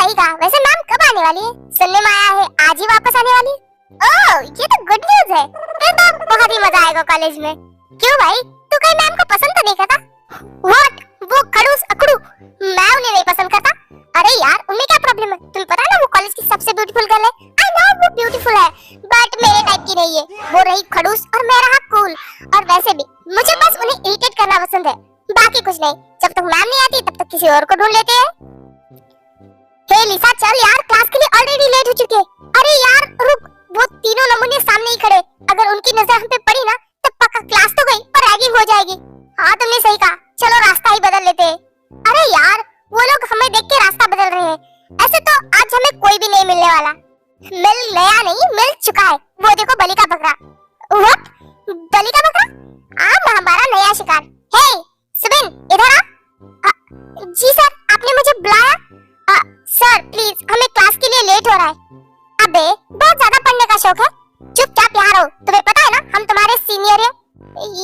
सही कहा। वैसे मैम कब आने वाली है? सुनने में आया है आज ही वापस आने वाली है। ओह, ये तो गुड न्यूज है। फिर तो बहुत ही मजा आएगा कॉलेज में। क्यों भाई, तू कहीं मैम को पसंद तो नहीं करता? व्हाट? वो खड़ूस अकड़ू, मैं उन्हें नहीं पसंद करता। अरे यार, उनमें क्या प्रॉब्लम है? तुम्हें पता है ना वो कॉलेज की सबसे ब्यूटीफुल गर्ल है। आई नो वो ब्यूटीफुल है, बट मेरे टाइप की नहीं है। वो रही खड़ूस और मैं रहा कूल। और वैसे भी मुझे बस उन्हें इरिटेट करना पसंद है, बाकी कुछ नहीं। जब तक मैम नहीं आती तब तक किसी और को ढूंढ लेते हैं। हे लिसा, चल यार, क्लास के लिए ऑलरेडी लेट हो चुके। अरे यार रुक, वो तीनों नमूने सामने ही खड़े। अगर उनकी नजर हम पे पड़ी ना तब पक्का क्लास तो गई पर रैगिंग हो जाएगी। हाँ तुमने सही कहा, चलो रास्ता ही बदल लेते हैं। अरे यार, वो लोग हमें देख के रास्ता बदल रहे हैं। ऐसे तो आज हमें कोई भी नहीं मिलने वाला। मिल नया नहीं, मिल चुका है। वो देखो बलि का बकरा। व्हाट? बलि का बकरा? हाँ, हमारा नया शिकार। हे सुबिन, इधर आ। जी सर, आपने मुझे बुलाया? सर प्लीज, हमें क्लास के लिए लेट हो रहा है। अबे बहुत ज्यादा पढ़ने का शौक है? चुपचाप यहाँ रहो। तुम्हें पता है ना हम तुम्हारे सीनियर हैं।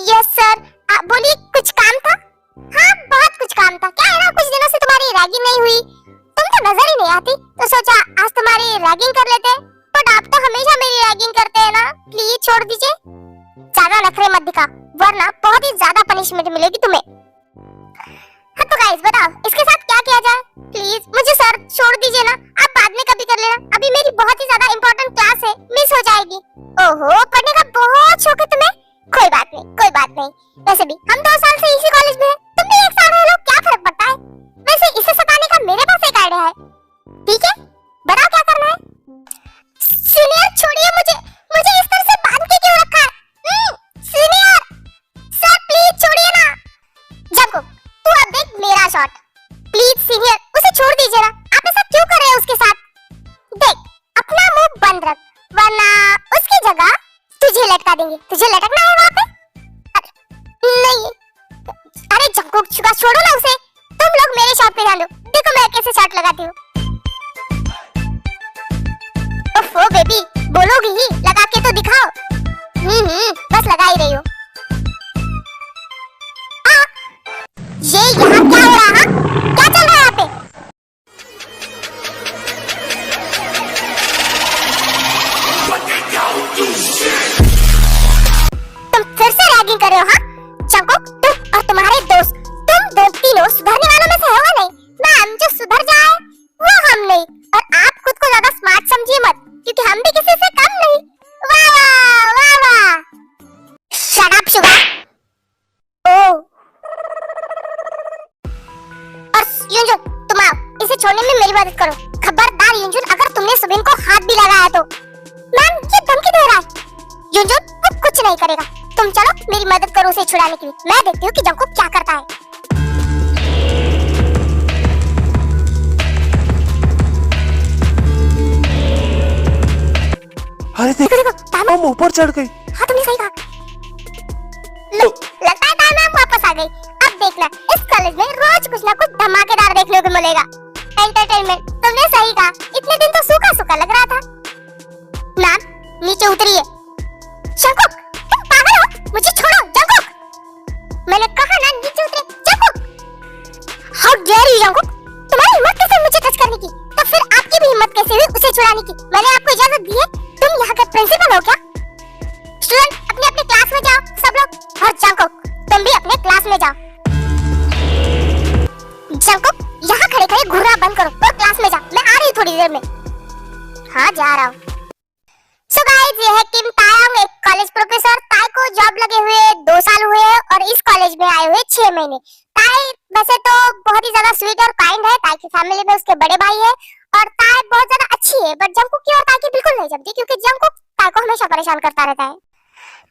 Yes sir. बोलिए, कुछ काम था? हाँ बहुत कुछ काम था। क्या है ना, कुछ दिनों से तुम्हारी रैगिंग नहीं हुई। तुम तो नजर ही नहीं आती, तो सोचा आज तुम्हारी रैगिंग कर लेते हैं। बट आप तो हमेशा मेरी रैगिंग करते हैं ना, प्लीज छोड़ दीजिए। ज्यादा नखरे मत दिखा, वरना बहुत ही ज्यादा पनिशमेंट मिलेगी तुम्हें। हाँ तो गाइस बताओ, इसके साथ क्या किया जाए? प्लीज मुझे सर छोड़ दीजिए ना, आप बाद में कभी कर लेना। अभी मेरी बहुत ही ज्यादा इंपॉर्टेंट क्लास है, मिस हो जाएगी। ओहो, पढ़ने का बहुत शौक है तुम्हें। कोई बात नहीं, कोई बात नहीं। वैसे भी हम 2 साल से इसी कॉलेज में हैं, तुम भी 1 साल रह लो, क्या फर्क पड़ता है? वैसे इसे सताने का मेरे पास एक आइडिया है। ठीक है, बताओ क्या करना है? सीनियर छोड़िए मुझे, मुझे इस तरह से बांध के क्यों रखा है? सीनियर सर प्लीज छोड़िए ना। जंको, तू अब देख मेरा शॉट। प्लीज सीनियर, उसे छोड़ दीजिए ना। आप ऐसा क्यों कर रहे हैं उसके साथ? देख, अपना मुंह बंद रख, वरना उसकी जगह तुझे लटका देंगे। तुझे लटकना है वहाँ पे? नहीं। अरे जंको, छोड़ो ना उसे। तुम लोग मेरे शॉट पे ध्यान दो। देखो मैं कैसे शॉट लगाती हूँ। ओफो बेबी, बोलोगी ही, लगा के तो दिखाओ। बस लगा ही रही हो। ये यहाँ क्या हो रहा है? क्या चल रहा है यहाँ पे? तुम फिर से रैगिंग कर रहे हो? हाँ जंकुक, तुम और तुम्हारे दोस्त, तुम दो तीनों सुधरने वालों में से होगा नहीं। मैम जो सुधर जाए वो हम नहीं। और आप खुद को ज्यादा स्मार्ट समझिए मत, क्योंकि हम भी किसी से कम नहीं। वाह वाह वाह वाह। Shut up sugar. ओह, और युंजुन तुम आओ, इसे छोड़ने में मेरी मदद करो। खबरदार युंजुन, अगर तुमने सुबिन को हाथ भी लगाया तो। मैम ये धमकी दे रहा है। युंजुन वो कुछ नहीं करेगा, तुम चलो मेरी मदद करो उसे छुड़ाने के लिए। मैं देखती हूँ कि जंकुक क्या करता है। अरे देखो, हम ऊपर चढ़ गई। हाँ तुमने सही कहा। लगता है मैम वापस आ गई। अब देखना, इस कॉलेज में रोज कुछ ना कुछ धमाकेदार देखने को मिलेगा। एंटरटेनमेंट, तुमने सही कहा। इतने दिन तो सूखा सूखा लग रहा था। मैम नीचे उतरिए। जंकुक तुम पागल हो? मुझे छोड़ो जंकुक। मैंने कहा ना नीचे उतरे। Jungkook, how dare you Jungkook, तुम्हारी हिम्मत कैसे मुझे टच करने की? तो फिर आपकी भी हिम्मत कैसे हुई उसे छुड़ाने की? मैंने आपको इजाजत दी है? तुम यहाँ के प्रिंसिपल हो क्या? स्टूडेंट अपने अपने क्लास में जाओ सब लोग। और जंकुक तुम भी अपने क्लास में जाओ। जंकुक यहाँ खड़े खड़े घूरना बंद करो और क्लास में जाओ। मैं आ रही हूँ थोड़ी देर में। हाँ जा रहा हूँ। सो गाइस, ये है किम तायंग, एक कॉलेज प्रोफेसर। ताई को जॉब लगे हुए 2 साल हुए और इस कॉलेज में आए हुए 6 महीने। ताई वैसे तो बहुत ही ज्यादा स्वीट और काइंड है। ताई की फैमिली में उसके बड़े भाई है और ताई बहुत ज्यादा अच्छी है। बट जंकुक की और ताई की बिल्कुल नहीं जमती, क्योंकि जंकुक ताई को हमेशा परेशान करता रहता है।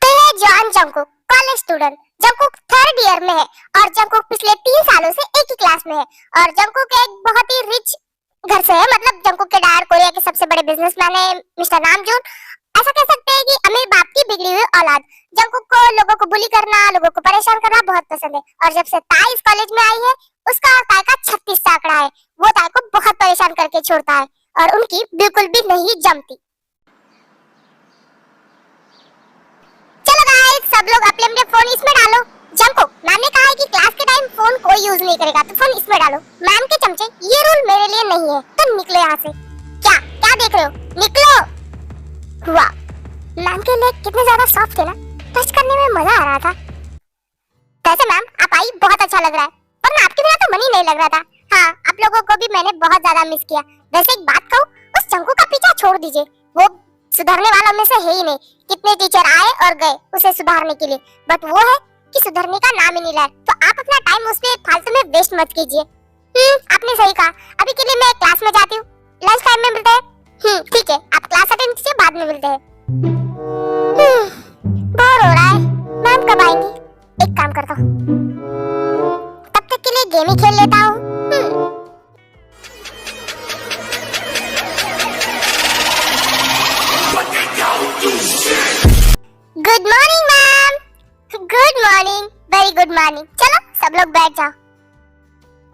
तो ये John Jungkook, college student. Jungkook 3rd year में है और जंकुक पिछले 3 सालों से एक ही क्लास में है। और जंकुक एक बहुत ही रिच घर से है, मतलब जंकुक के डैड कोरिया के सबसे बड़े बिजनेसमैन है, मिस्टर नामजून। ऐसा कह सकते हैं कि अमीर बाप की बिगड़ी हुई औलाद। जंकुक को लोगों को बुली करना, लोगों को परेशान करना बहुत पसंद है। और जब से ताई इस कॉलेज में आई है, उसका और ताई का 36 का आंकड़ा है। वो ताई को बहुत परेशान करके छोड़ता है और उनकी बिल्कुल भी नहीं जमती। चलो गाइस, सब लोग अपने अपने फोन इसमें डालो। जंकुक, मैम ने कहा है कि क्लास के टाइम फोन कोई यूज नहीं करेगा, तो फोन इसमें डालो। मैम के चमचे, ये रूल मेरे लिए नहीं है, तो निकलो यहाँ से। क्या क्या देख रहे हो, निकलो। वाह, मैम के लेग कितने ज्यादा सॉफ्ट थे ना, टच करने में मजा आ रहा था। वैसे मैम आप आई, बहुत अच्छा लग रहा है, पर मैं आपके बिना तो मन ही नहीं लग रहा था। हाँ, आप लोगों को भी मैंने बहुत ज्यादा मिस किया। वैसे एक बात कहूँ, उस चंकू का पीछा छोड़ दीजिए, वो सुधरने वालों में से है ही नहीं। कितने टीचर आए और गए उसे सुधारने के लिए, बट वो है कि सुधरने का नाम ही नहीं लाया। तो आप अपना टाइम उस पे फालतू में वेस्ट मत कीजिए। आपने सही कहा। अभी के लिए मैं क्लास में जाती हूँ, लंच टाइम में मिलते हैं। ठीक है, आप क्लास अटेंड कीजिए, बाद में मिलते हैं। बोर हो रहा है, मैम कब आएंगी? एक काम करता हूँ, तब तक के लिए गेम ही खेल लेता हूँ। Good morning ma'am. Good morning, very good morning. चलो सब लोग बैठ जाओ।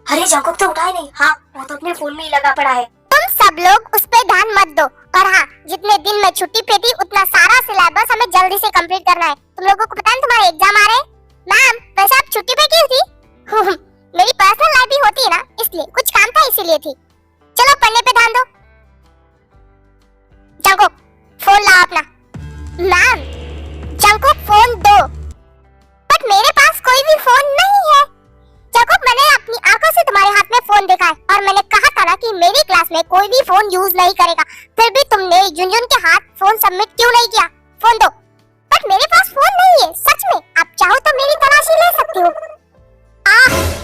अरे जाकोब तो उठा ही नहीं। हाँ, वो तो अपने फोन में ही लगा पड़ा है। तुम सब लोग उस पे ध्यान मत दो। और हाँ, जितने दिन मैं छुट्टी पे थी उतना सारा सिलेबस हमें जल्दी से कंप्लीट करना है। तुम लोगों को पता है तुम्हारे एग्जाम आ रहे हैं। मैम वैसे आप छुट्टी पे क्यों थी? मेरी पर्सनल लाइफ भी होती है ना, इसलिए कुछ काम था, इसीलिए थी। चलो पढ़ने पे ध्यान दो। जंको फोन लाओ अपना। मैम जंको फोन दो। बट मेरे पास कोई भी फोन नहीं है। जंको मैंने अपनी आंखों से तुम्हारे हाथ में फोन देखा है, और मैंने कहा था ना कि मेरी क्लास में कोई भी फोन यूज नहीं करेगा। फिर भी तुमने जुनजुन के हाथ फोन सबमिट क्यों नहीं किया? फोन दो। बट मेरे पास फोन नहीं है, सच में। आप चाहो तो मेरी तलाशी ले सकती हो।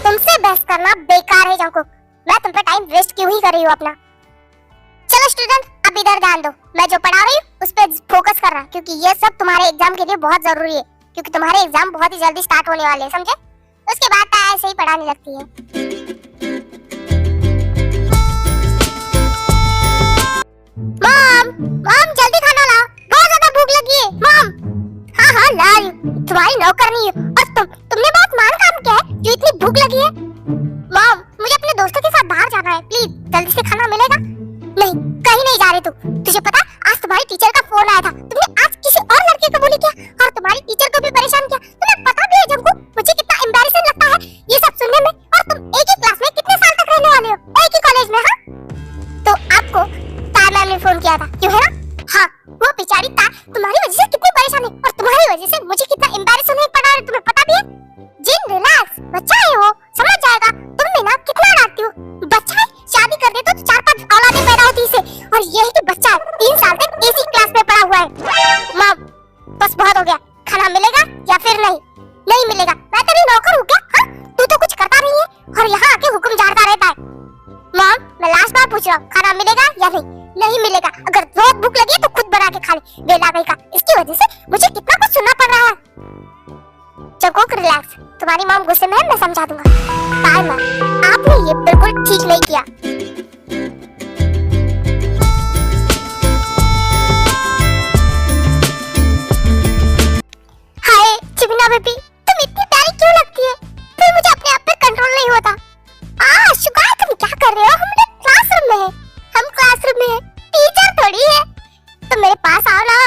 तुमसे बहस करना बेकार है जंको। मैं तुम पे टाइम वेस्ट क्यों ही कर रही हूँ अपना। चलो स्टूडेंट, अब इधर ध्यान दो। मैं जो पढ़ा रही हूँ उस पे फोकस करना, क्योंकि ये सब तुम्हारे एग्जाम के लिए बहुत जरूरी है। क्योंकि तुम्हारे एग्जाम बहुत ही जल्दी स्टार्ट होने वाले हैं, समझे? उसके बाद तो ऐसे ही पढ़ाने लगती है। मॉम जल्दी खाना लाओ, बहुत ज्यादा भूख लगी है। मॉम हाँ ला रही हूँ, तुम्हारी नौकरनी है। और तुमने बहुत मान काम किया है जो इतनी भूख लगी है। मॉम मुझे अपने दोस्तों के साथ बाहर जाना है, प्लीज जल्दी से खाना मिलेगा? नहीं, कहीं नहीं जा रही तू। तुझे पता आज तुम्हारी टीचर का फोन आया था। तुमने आज किसी और लड़के को बोली क्या, और तुम्हारी टीचर को भी परेशान किया। तुम्हें पता भी है जंकू, मुझे कितना एम्बैरेसिंग लगता है ये सब सुनने में। और तुम एक ही क्लास में कितने साल तक रहने वाले हो, एक ही कॉलेज में? हाँ, तो आपको तार मैम ने फोन किया था, क्यों है ना? हाँ, वो बेचारी तार तुम्हारी वजह से कितनी परेशान है, और तुम्हारी वजह से मुझे कितना एम्बैरेस होने पड़ा है, तुम्हें पता भी है? जिन रिलैक्स, बच्चा है वो, समझ जाएगा। तुम भी ना कितना डांटती हो। बच्चा है, शादी कर दे तो 4-5 औलादें पैदा होती इसे। और ये है कि बच्चा है, 3 साल तक इसी क्लास में पढ़ा हुआ है। मॉम बस बहुत हो गया, खाना मिलेगा या फिर नहीं? नहीं मिलेगा। मैं तेरी नौकर हूँ क्या? हाँ, तू तो कुछ करता नहीं है और यहाँ आके हुक्म झाड़ता रहता है। मॉम मैं लास्ट बार पूछ रहा हूँ, खाना मिलेगा या नहीं? नहीं मिलेगा। अगर बहुत भूख लगी है तो खुद बना के खा ले, बेला गई का। इसकी वजह से मुझे कितना कुछ सुनना पड़ रहा है। जंकोक रिलैक्स, तुम्हारी मॉम गुस्से में है, मैं समझा दूंगा। तार मैम आपने ये बिल्कुल ठीक नहीं किया। हाय चिबिना बेबी, तुम इतनी प्यारी क्यों लगती है? फिर मुझे अपने आप पे कंट्रोल नहीं होता। शुगार तुम क्या कर रहे हो? हम क्लासरूम में हैं। हम क्लासरूम में हैं, टीचर थोड़ी है। तुम मेरे पास आओ ना,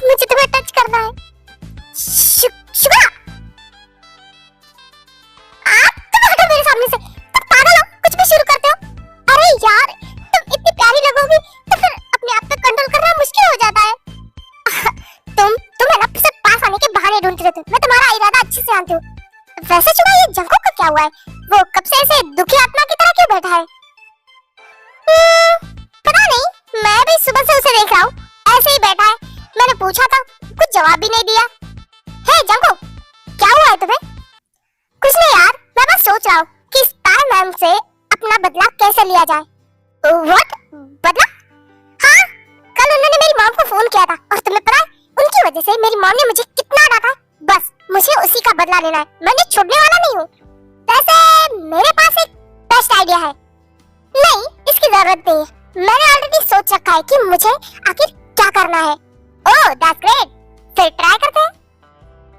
मुझे तुम्हें टच करना है। शुगार तुम हटो मेरे सामने से। तुम पागल हो, कुछ भी शुरू करते हो। अरे यार तुम इतनी प्यारी लगोगी तो फिर अपने आप पे कंट्रोल करना मुश्किल हो जाता है। तुम है ना सिर्फ पास आने के बहाने ढूंढती रहती हो। मैं तुम्हारा इरादा अच्छे से जानती हूँ। वैसे शुगार ये जंकोक का क्या हुआ है? वो कब से ऐसे दुखी आत्मा की तरह क्यों बैठा है? पता नहीं, मैं भी सुबह से उसे देख रहा हूँ, ऐसे ही बैठा है। मैंने पूछा था, कुछ जवाब भी नहीं दिया। हे जंकोक, क्या हुआ है तुम्हें? कुछ नहीं यार, मैं बस सोच रहा हूँ कि स्टार मैम से अपना बदला कैसे लिया जाए। व्हाट बदला? हाँ, कल उन्होंने मेरी मॉम को फोन किया था, और तुम्हें पता है उनकी वजह से मेरी मॉम ने मुझे कितना डांटा। बस मुझे उसी का बदला लेना है, मैंने छोड़ने वाला नहीं हूँ। वैसे मेरे पास एक बेस्ट आइडिया है। नहीं, इसकी जरूरत नहीं है, मैंने ऑलरेडी सोच रखा है कि मुझे आखिर क्या करना है। ओह दैट्स ग्रेट, फिर ट्राई करते हैं।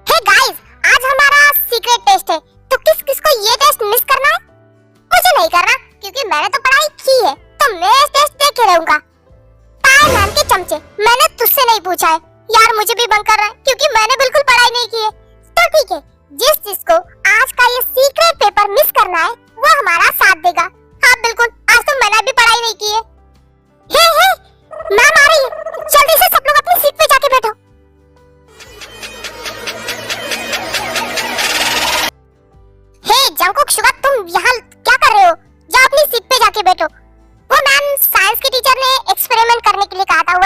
हे गाइस, आज हमारा सीक्रेट टेस्ट है, तो किस को ये टेस्ट मिस करना है? मुझे नहीं करना, क्योंकि मैंने तो पढ़ाई की है, तो मैं टेस्ट देखे रहूंगा। तार मैम के चमचे, मैंने तुझसे नहीं पूछा है यार, मुझे भी बंक करना है, क्योंकि मैंने बिल्कुल पढ़ाई नहीं की है। तो ठीक है, जिसको आज का ये सीक्रेट पेपर मिस करना है वो हमारा साथ देगा। हाँ बिल्कुल, आज तो मैंने भी पढ़ाई नहीं की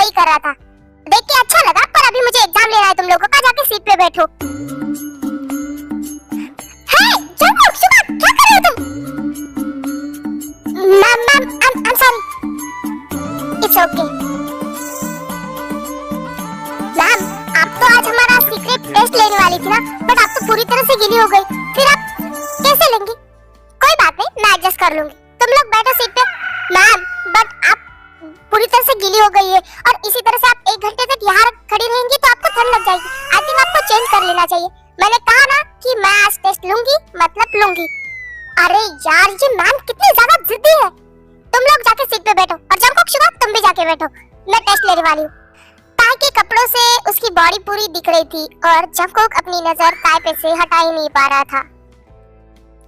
वही कर रहा था। देख के अच्छा लगा, पर अभी मुझे एग्जाम लेना है तुम लोगों का, जाके सीट पे बैठो। हे जंगकुक, शुभा, क्या कर रहे हो तुम? Ma'am I'm sorry, it's okay। Ma'am आप तो आज हमारा सीक्रेट टेस्ट लेने वाली थी ना, बट आप तो पूरी तरह से गीली हो गई, फिर आप कैसे लेंगी? कोई बात नहीं, मैं एडजस्ट कर लूंगी, तुम लोग बैठो सीट पे। मैम बट आप पूरी तरह से गीली हो गई है और इसी तरह से आप 1 घंटे तक यहाँ खड़ी रहेंगी तो आपको ठंड लग जाएगी। आई थिंक आपको चेंज कर लेना चाहिए। मैंने कहा ना कि मैं आज टेस्ट लूंगी, मतलब लूंगी। अरे यार ये मैम कितनी ज्यादा जिद्दी है। तुम लोग जाके सीट पे बैठो और जंगकुक, शुभा तुम भी जाके बैठो, मैं टेस्ट लेने वाली हूँ। ताई के कपड़ों से उसकी बॉडी पूरी दिख रही थी और जंगकुक अपनी नजर ताई पे से हटा ही नहीं पा रहा था।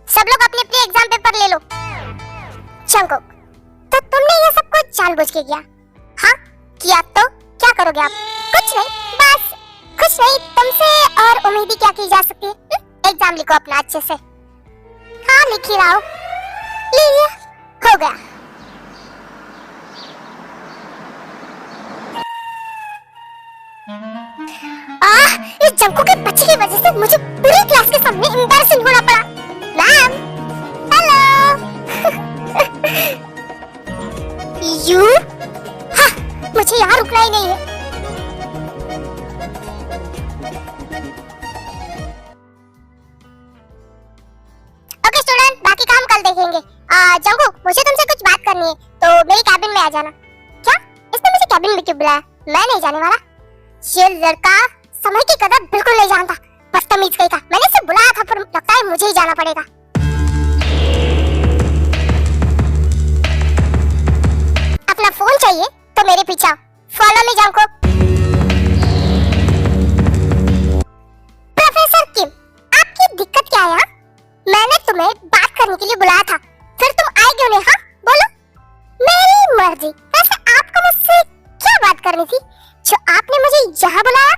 सब लोग अपने अपने एग्जाम पेपर ले लो। जंगकुक, तो तुमने ये सब कुछ जानबूझ के किया? हाँ किया तो क्या करोगे आप? कुछ नहीं, बस कुछ नहीं, तुमसे और उम्मीद ही क्या की जा सकती है। एग्जाम लिखो अपना अच्छे से। हाँ लिख ही रहा हूँ। लीजिए, हो गया। इस जंगकुक के बच्चे की वजह से मुझे पूरी क्लास के सामने एम्बैरसिंग होना पड़ा। Ma'am hello. यू हाँ, मुझे यहाँ रुकना ही नहीं है। ओके स्टूडेंट, बाकी काम कल देखेंगे। जंगकुक, मुझे तुमसे कुछ बात करनी है, तो मेरी कैबिन में आ जाना। क्या? इसने मुझे कैबिन में क्यों बुलाया? मैं नहीं जाने वाला। ये लड़का समय की कदर बिल्कुल नहीं जानता, बदतमीज कहीं का। मैंने इसे बुलाया था पर लगता है मुझे ही जाना पड़ेगा। अपना फोन चाहिए तो मेरे पीछे आओ। Follow me Jungkook. प्रोफेसर किम, आपकी दिक्कत क्या है? मैंने तुम्हें बात करने के लिए बुलाया था, फिर तुम आए क्यों नहीं? हाँ बोलो। मेरी मर्जी। वैसे आपको मुझसे क्या बात करनी थी जो आपने मुझे यहाँ बुलाया?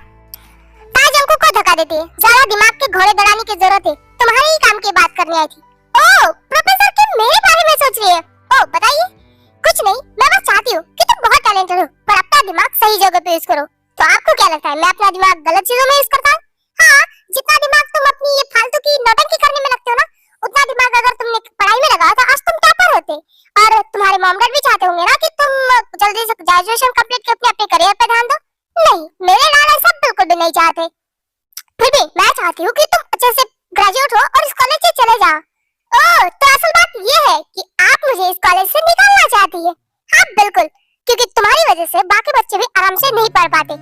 जंगकुक को धक्का देती है, ज्यादा दिमाग के घोड़े दौड़ाने की जरूरत है, तुम्हारे ही काम की बात करने आई थी। ओह प्रोफेसर किम मेरे बारे में सोच रही है? ओह बताइए। कुछ नहीं, मैं बस चाहती हूँ कि तुम बहुत टैलेंटेड हो, पर अपना दिमाग सही जगह पे यूज करो। तो आपको क्या लगता है मैं अपना दिमाग गलत चीजों में यूज करता हूँ? हाँ, जितना दिमाग तुम अपनी ये फालतू की नौटंकी करने में लगते हो ना, उतना दिमाग अगर तुमने पढ़ाई में लगाया तो आज तुम टॉपर होते। और तुम्हारे मॉम डैड भी चाहते होंगे ना कि तुम जल्दी से ग्रेजुएशन कंप्लीट करके अपने करियर पे ध्यान दो। नहीं, मेरे डैड ऐसा बिल्कुल भी नहीं चाहते। फिर भी मैं चाहती हूँ कि तुम अच्छे से ग्रेजुएट हो और इस कॉलेज से चले जाओ। ओह, तो असल बात ये है कि आप मुझे इस कॉलेज से निकालना चाहती है? हाँ बिल्कुल, क्योंकि तुम्हारी वजह से बाकी बच्चे भी आराम से नहीं पढ़ पाते।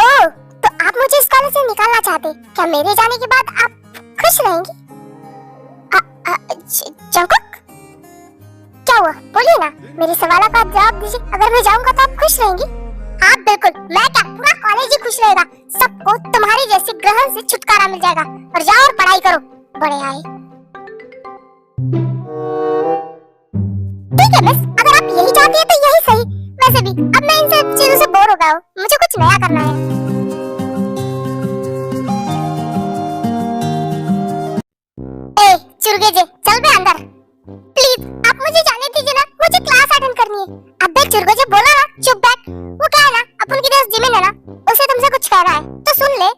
ओह, तो आप मुझे इस कॉलेज से निकालना चाहते? क्या मेरे जाने के बाद आप खुश रहेंगी? जंगकुक, क्या हुआ? बोलिए ना, मेरे सवालों का जवाब दीजिए। अगर मैं जाऊंगा तो आप खुश रहेंगी? हाँ बिल्कुल, मैं क्या पूरा कॉलेज ही खुश रहेगा। सबको तुम्हारी जैसे ग्रहण से छुटकारा मिल जाएगा। और जाओ और पढ़ाई करो, बड़े आए। ठीक है मिस, अगर आप यही चाहती है तो यही सही। वैसे भी अब मैं इन सब चीजों से बोर हो गया हूँ, मुझे कुछ नया करना है। ए चुरगेजे, चल बे अंदर। प्लीज आप मुझे जाने दीजिए ना, मुझे क्लास अटेंड करनी है। अबे चुरगेजे बोला ना, चुप बैठ। वो क्या है ना, अपन की दोस्त जिमिन है ना, उसे तुमसे कुछ कहना है तो सुन ले।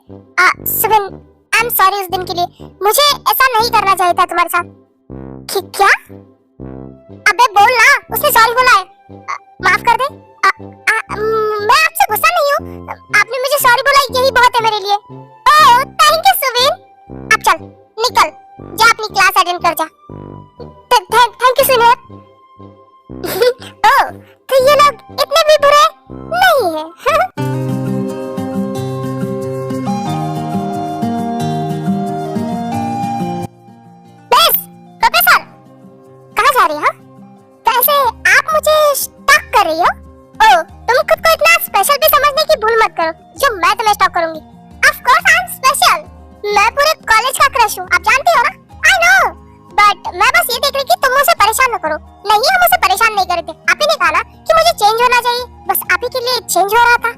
सुमिन, आई एम सॉरी उस दिन के लिए, मुझे ऐसा नहीं करना चाहिए था तुम्हारे साथ। क्या? अबे बोल ना, उसने सॉरी बोला है। माफ कर दे। मैं आपसे गुस्सा नहीं हूँ, आपने मुझे सॉरी बोला यही बहुत है मेरे लिए। Oh thank you Sumin. अब चल निकल, जा अपनी क्लास अटेंड कर जा। Thank you सुनियर। ओह, तो ये लोग इतने भी बुरे नहीं है। बस प्रोफेसर, कहाँ जा रही हो? कैसे आप मुझे स्टॉक कर रही हो? ओह, तुम खुद को इतना स्पेशल भी समझने की भूल मत करो जो मैं तुम्हें स्टॉक करूंगी। Of course I am special, मैं पूरे कॉलेज का क्रश हूँ, आप जानती हो ना। आई नो, बट मैं बस ये देख रही कि तुम मुझे परेशान न करो। नहीं, हम उसे परेशान नहीं करते। आप ही ने कहा ना कि मुझे चेंज होना चाहिए, बस आप ही के लिए चेंज हो रहा था।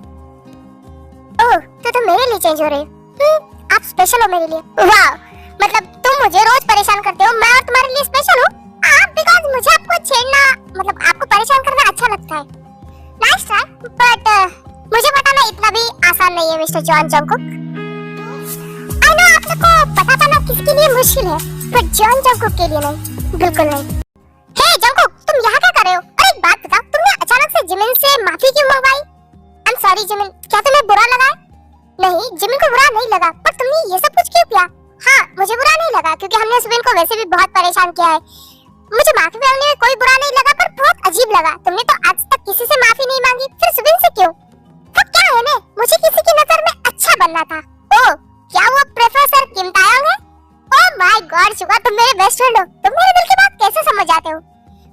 ओह, तो तुम मेरे लिए चेंज हो रही हो? आप स्पेशल हो मेरे लिए। वाह, मतलब तुम मुझे रोज परेशान करते हो, मैं और तुम्हारे लिए स्पेशल हूँ? बिकॉज़ मुझे आपको छेड़ना, मतलब आपको परेशान करना अच्छा लगता है। नाइस ट्राई, बट आसान नहीं है mister John Jungkook. I know आप सबको पता चलना किसके लिए मुश्किल है, पर जॉन जंगकुक के लिए नहीं, बिल्कुल नहीं। हे जंगकुक, तुम यहाँ क्या कर रहे हो? और एक बात बताओ, तुमने अचानक से जिमिन से माफी क्यों मंगवाई? आई एम सॉरी जिमिन, क्या तुम्हें बुरा लगा? नहीं, जिमिन को बुरा नहीं लगा, पर तुमने ये सब कुछ क्यों किया? हाँ, मुझे बुरा नहीं लगा क्योंकि हमने सुबिन को वैसे भी बहुत परेशान किया है। मुझे माफी मांगने में कोई बुरा नहीं लगा, पर बहुत अजीब लगा। तुमने तो आज तक किसी से माफी नहीं मांगी, फिर सुबिन से क्यों? वो क्या है ना, मुझे किसी की नजर में अच्छा बनना था। ओह, क्या वो प्रोफेसर किम तायोंग है? ओह माय गॉड शुगा, तुम मेरे बेस्ट फ्रेंड हो, तुम मेरे दिल की बात कैसे समझ जाते हो?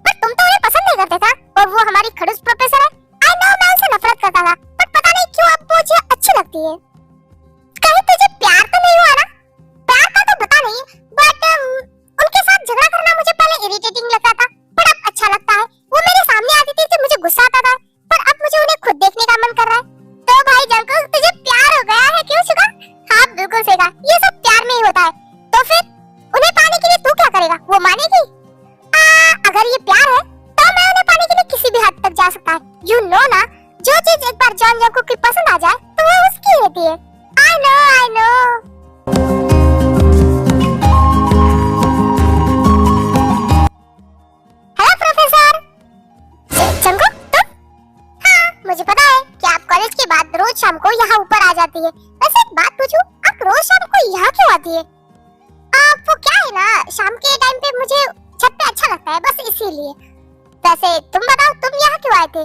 पर तुम तो उन्हें पसंद नहीं करते था, और वो हमारी खड़ूस प्रोफेसर है। आई नो मैं उनसे नफरत करता था, पर पता नहीं क्यों अब मुझे अच्छी लगती है। कहीं तुझे प्यार तो नहीं हुआ ना? प्यार का तो पता नहीं, बट उनके साथ झगड़ा करना मुझे पहले इरिटेटिंग लगता था, पर अब अच्छा लगता है। वो मेरे सामने आती थी तो मुझे गुस्सा आता था, पर अब मुझे उन्हें खुद देखने का मन कर रहा है। तो भाई जंगकुक, तुझे प्यार हो गया है क्यों शुगा? हाँ बिल्कुल सही कहा, ये सब प्यार में ही होता है। तो फिर उन्हें पाने के लिए तू क्या करेगा? वो मानेगी? अगर ये प्यार है तो मैं उन्हें पाने के लिए किसी भी हद तक जा सकता है। यू नो ना, जो चीज एक बार जॉन जंगकुक की पसंद आ जाए तो वो उसकी होती है। I know hello professor Jungkook, तुम? हाँ, मुझे पता है कि आप कॉलेज के बाद रोज शाम को यहाँ ऊपर आ जाती है। वैसे एक बात पूछूं, आप रोज शाम को यहाँ क्यों आती है? वो क्या है ना, शाम के टाइम पे मुझे छत पे अच्छा लगता है, बस इसीलिए। वैसे तुम बताओ, तुम यहाँ क्यों आए थे?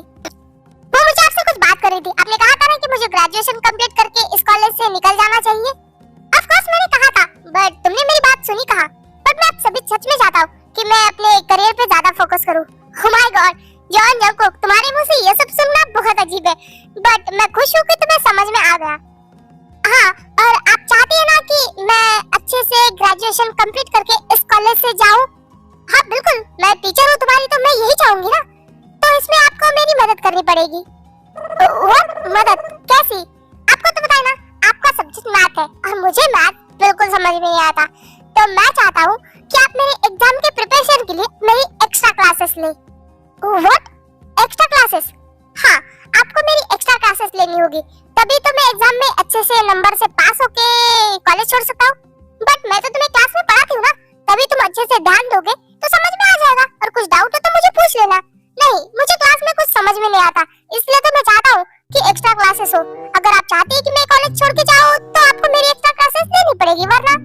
वो मुझे आपसे कुछ बात कर रही थी। आपने कहा था ना कि मुझे ग्रेजुएशन कंप्लीट करके इस कॉलेज से निकल जाना चाहिए। ऑफ कोर्स मैंने कहा था, बट तुमने मेरी बात सुनी कहाँ? बट मैं अब सभी सच में चाहता हूँ कि मैं अपने करियर पे ज्यादा फोकस करूँ। ओह माय गॉड जॉन जंगकुक, तुम्हारे मुंह से ये सब सुनना बहुत अजीब है, बट मैं खुश हूँ कि तुम्हें समझ में आ गया। हाँ, और आप चाहती है ना कि मैं अच्छे से ग्रेजुएशन कंप्लीट करके इस कॉलेज से जाऊँ? हाँ बिल्कुल, मैं टीचर हूँ तुम्हारी, तो मैं यही चाहूंगी ना। तो इसमें आपको मेरी मदद करनी पड़ेगी। व्हाट मदद? कैसी? आपको तो पता है ना, आपका सब्जेक्ट मैथ है और मुझे मैथ बिल्कुल समझ में नहीं आता। तो मैं चाहता हूँ कि आप मेरे एग्जाम के प्रिपरेशन के लिए मेरी एक्स्ट्रा क्लासेस लें। व्हाट? Extra classes? हाँ, आपको मेरी एक्स्ट्रा क्लासेस लेनी होगी, तभी तो मैं एग्जाम में अच्छे से नंबर से पास होके कॉलेज छोड़ सकता हूँ। बट मैं तो तुम्हें क्लास में पढ़ाती हूँ ना, तभी तुम अच्छे से ध्यान दोगे तो समझ में आ जाएगा, और कुछ डाउट हो तो मुझे पूछ लेना। नहीं, मुझे क्लास में कुछ समझ में नहीं आता, इसलिए तो मैं चाहता हूँ कि एक्स्ट्रा क्लासेस हो। अगर आप चाहती हैं कि मैं कॉलेज छोड़ के जाऊँ तो आपको मेरी एक्स्ट्रा क्लासेस लेनी पड़ेगी, वरना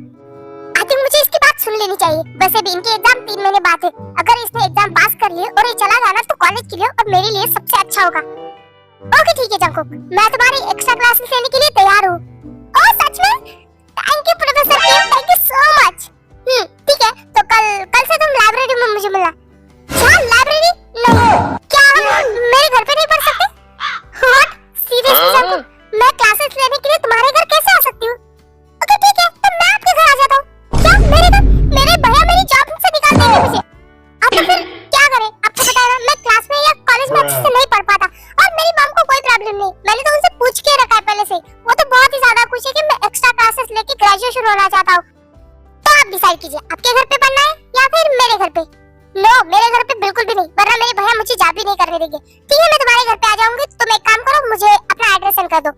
आई थिंक मुझे इसकी बात सुन लेनी चाहिए। वैसे भी इनके एग्जाम 3 महीने बाद है, अगर इसने एग्जाम पास कर लिए और ये चला गया ना तो कॉलेज के लिए और मेरे लिए सबसे अच्छा होगा। ओके ठीक है जंगकुक, मैं तुम्हारी एक्स्ट्रा क्लासेस लेने के लिए तैयार हूँ। ओह सच में? Thank you professor Kim, thank you so much. ठीक है, तो कल से तुम लाइब्रेरी में मुझे मिलना। क्या लाइब्रेरी? नहीं, क्या हम मेरे घर पे नहीं पढ़ सकते? व्हाट? सीरियसली जंगकुक, मैं क्लासेस लेने के लिए तुम्हारे घर कैसे आ सकती हूँ? ओके ठीक है, तो मैं आपके घर आ जाता हूँ। क्या मेरे घर? मेरे भैया मेरी जॉब से निकाल देंगे मुझे। आप तो फिर क्या करें? आपको पता है ना, मैं क्लास में या कॉलेज में अच्छे से नहीं पढ़ पाता, और मेरी मॉम को कोई प्रॉब्लम नहीं। मैंने तो उनसे पूछ के रखा है पहले से, वो तो बहुत ही ज्यादा खुश है कि मैं एक्स्ट्रा क्लासेस लेके ग्रेजुएशन होना चाहता हूँ। तो आप डिसाइड कीजिए, आपके घर पे पढ़ना है या फिर मेरे घर पे? नो, मेरे घर पे बिल्कुल भी नहीं, वरना मेरे भैया मुझे जा भी नहीं करने देंगे। ठीक है, मैं तुम्हारे घर पे आ जाऊंगी, तुम एक काम करो, मुझे अपना एड्रेस सेंड कर दो।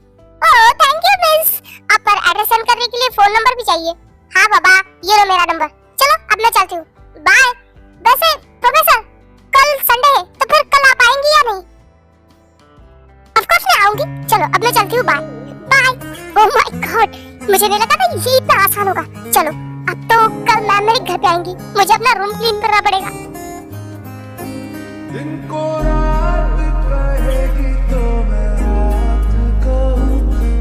ओह थैंक यू मिस, आप पर एड्रेस सेंड करने के लिए फोन नंबर भी चाहिए? हाँ बाबा, ये लो मेरा नंबर। चलो अब मैं चलती हूँ, बाय। वैसे प्रोफेसर, कल संडे है, तो फिर कल आप आएंगी या नहीं? ऑफ कोर्स मैं आऊंगी। चलो अब मैं चलती हूँ, bye bye. Oh my God, मुझे नहीं लगा था ये इतना आसान होगा। चलो अब तो कल मैम मेरे घर पे आएंगी, मुझे अपना रूम क्लीन करना पड़ेगा। इनको रात कहेगी तो मैं रात कहूं,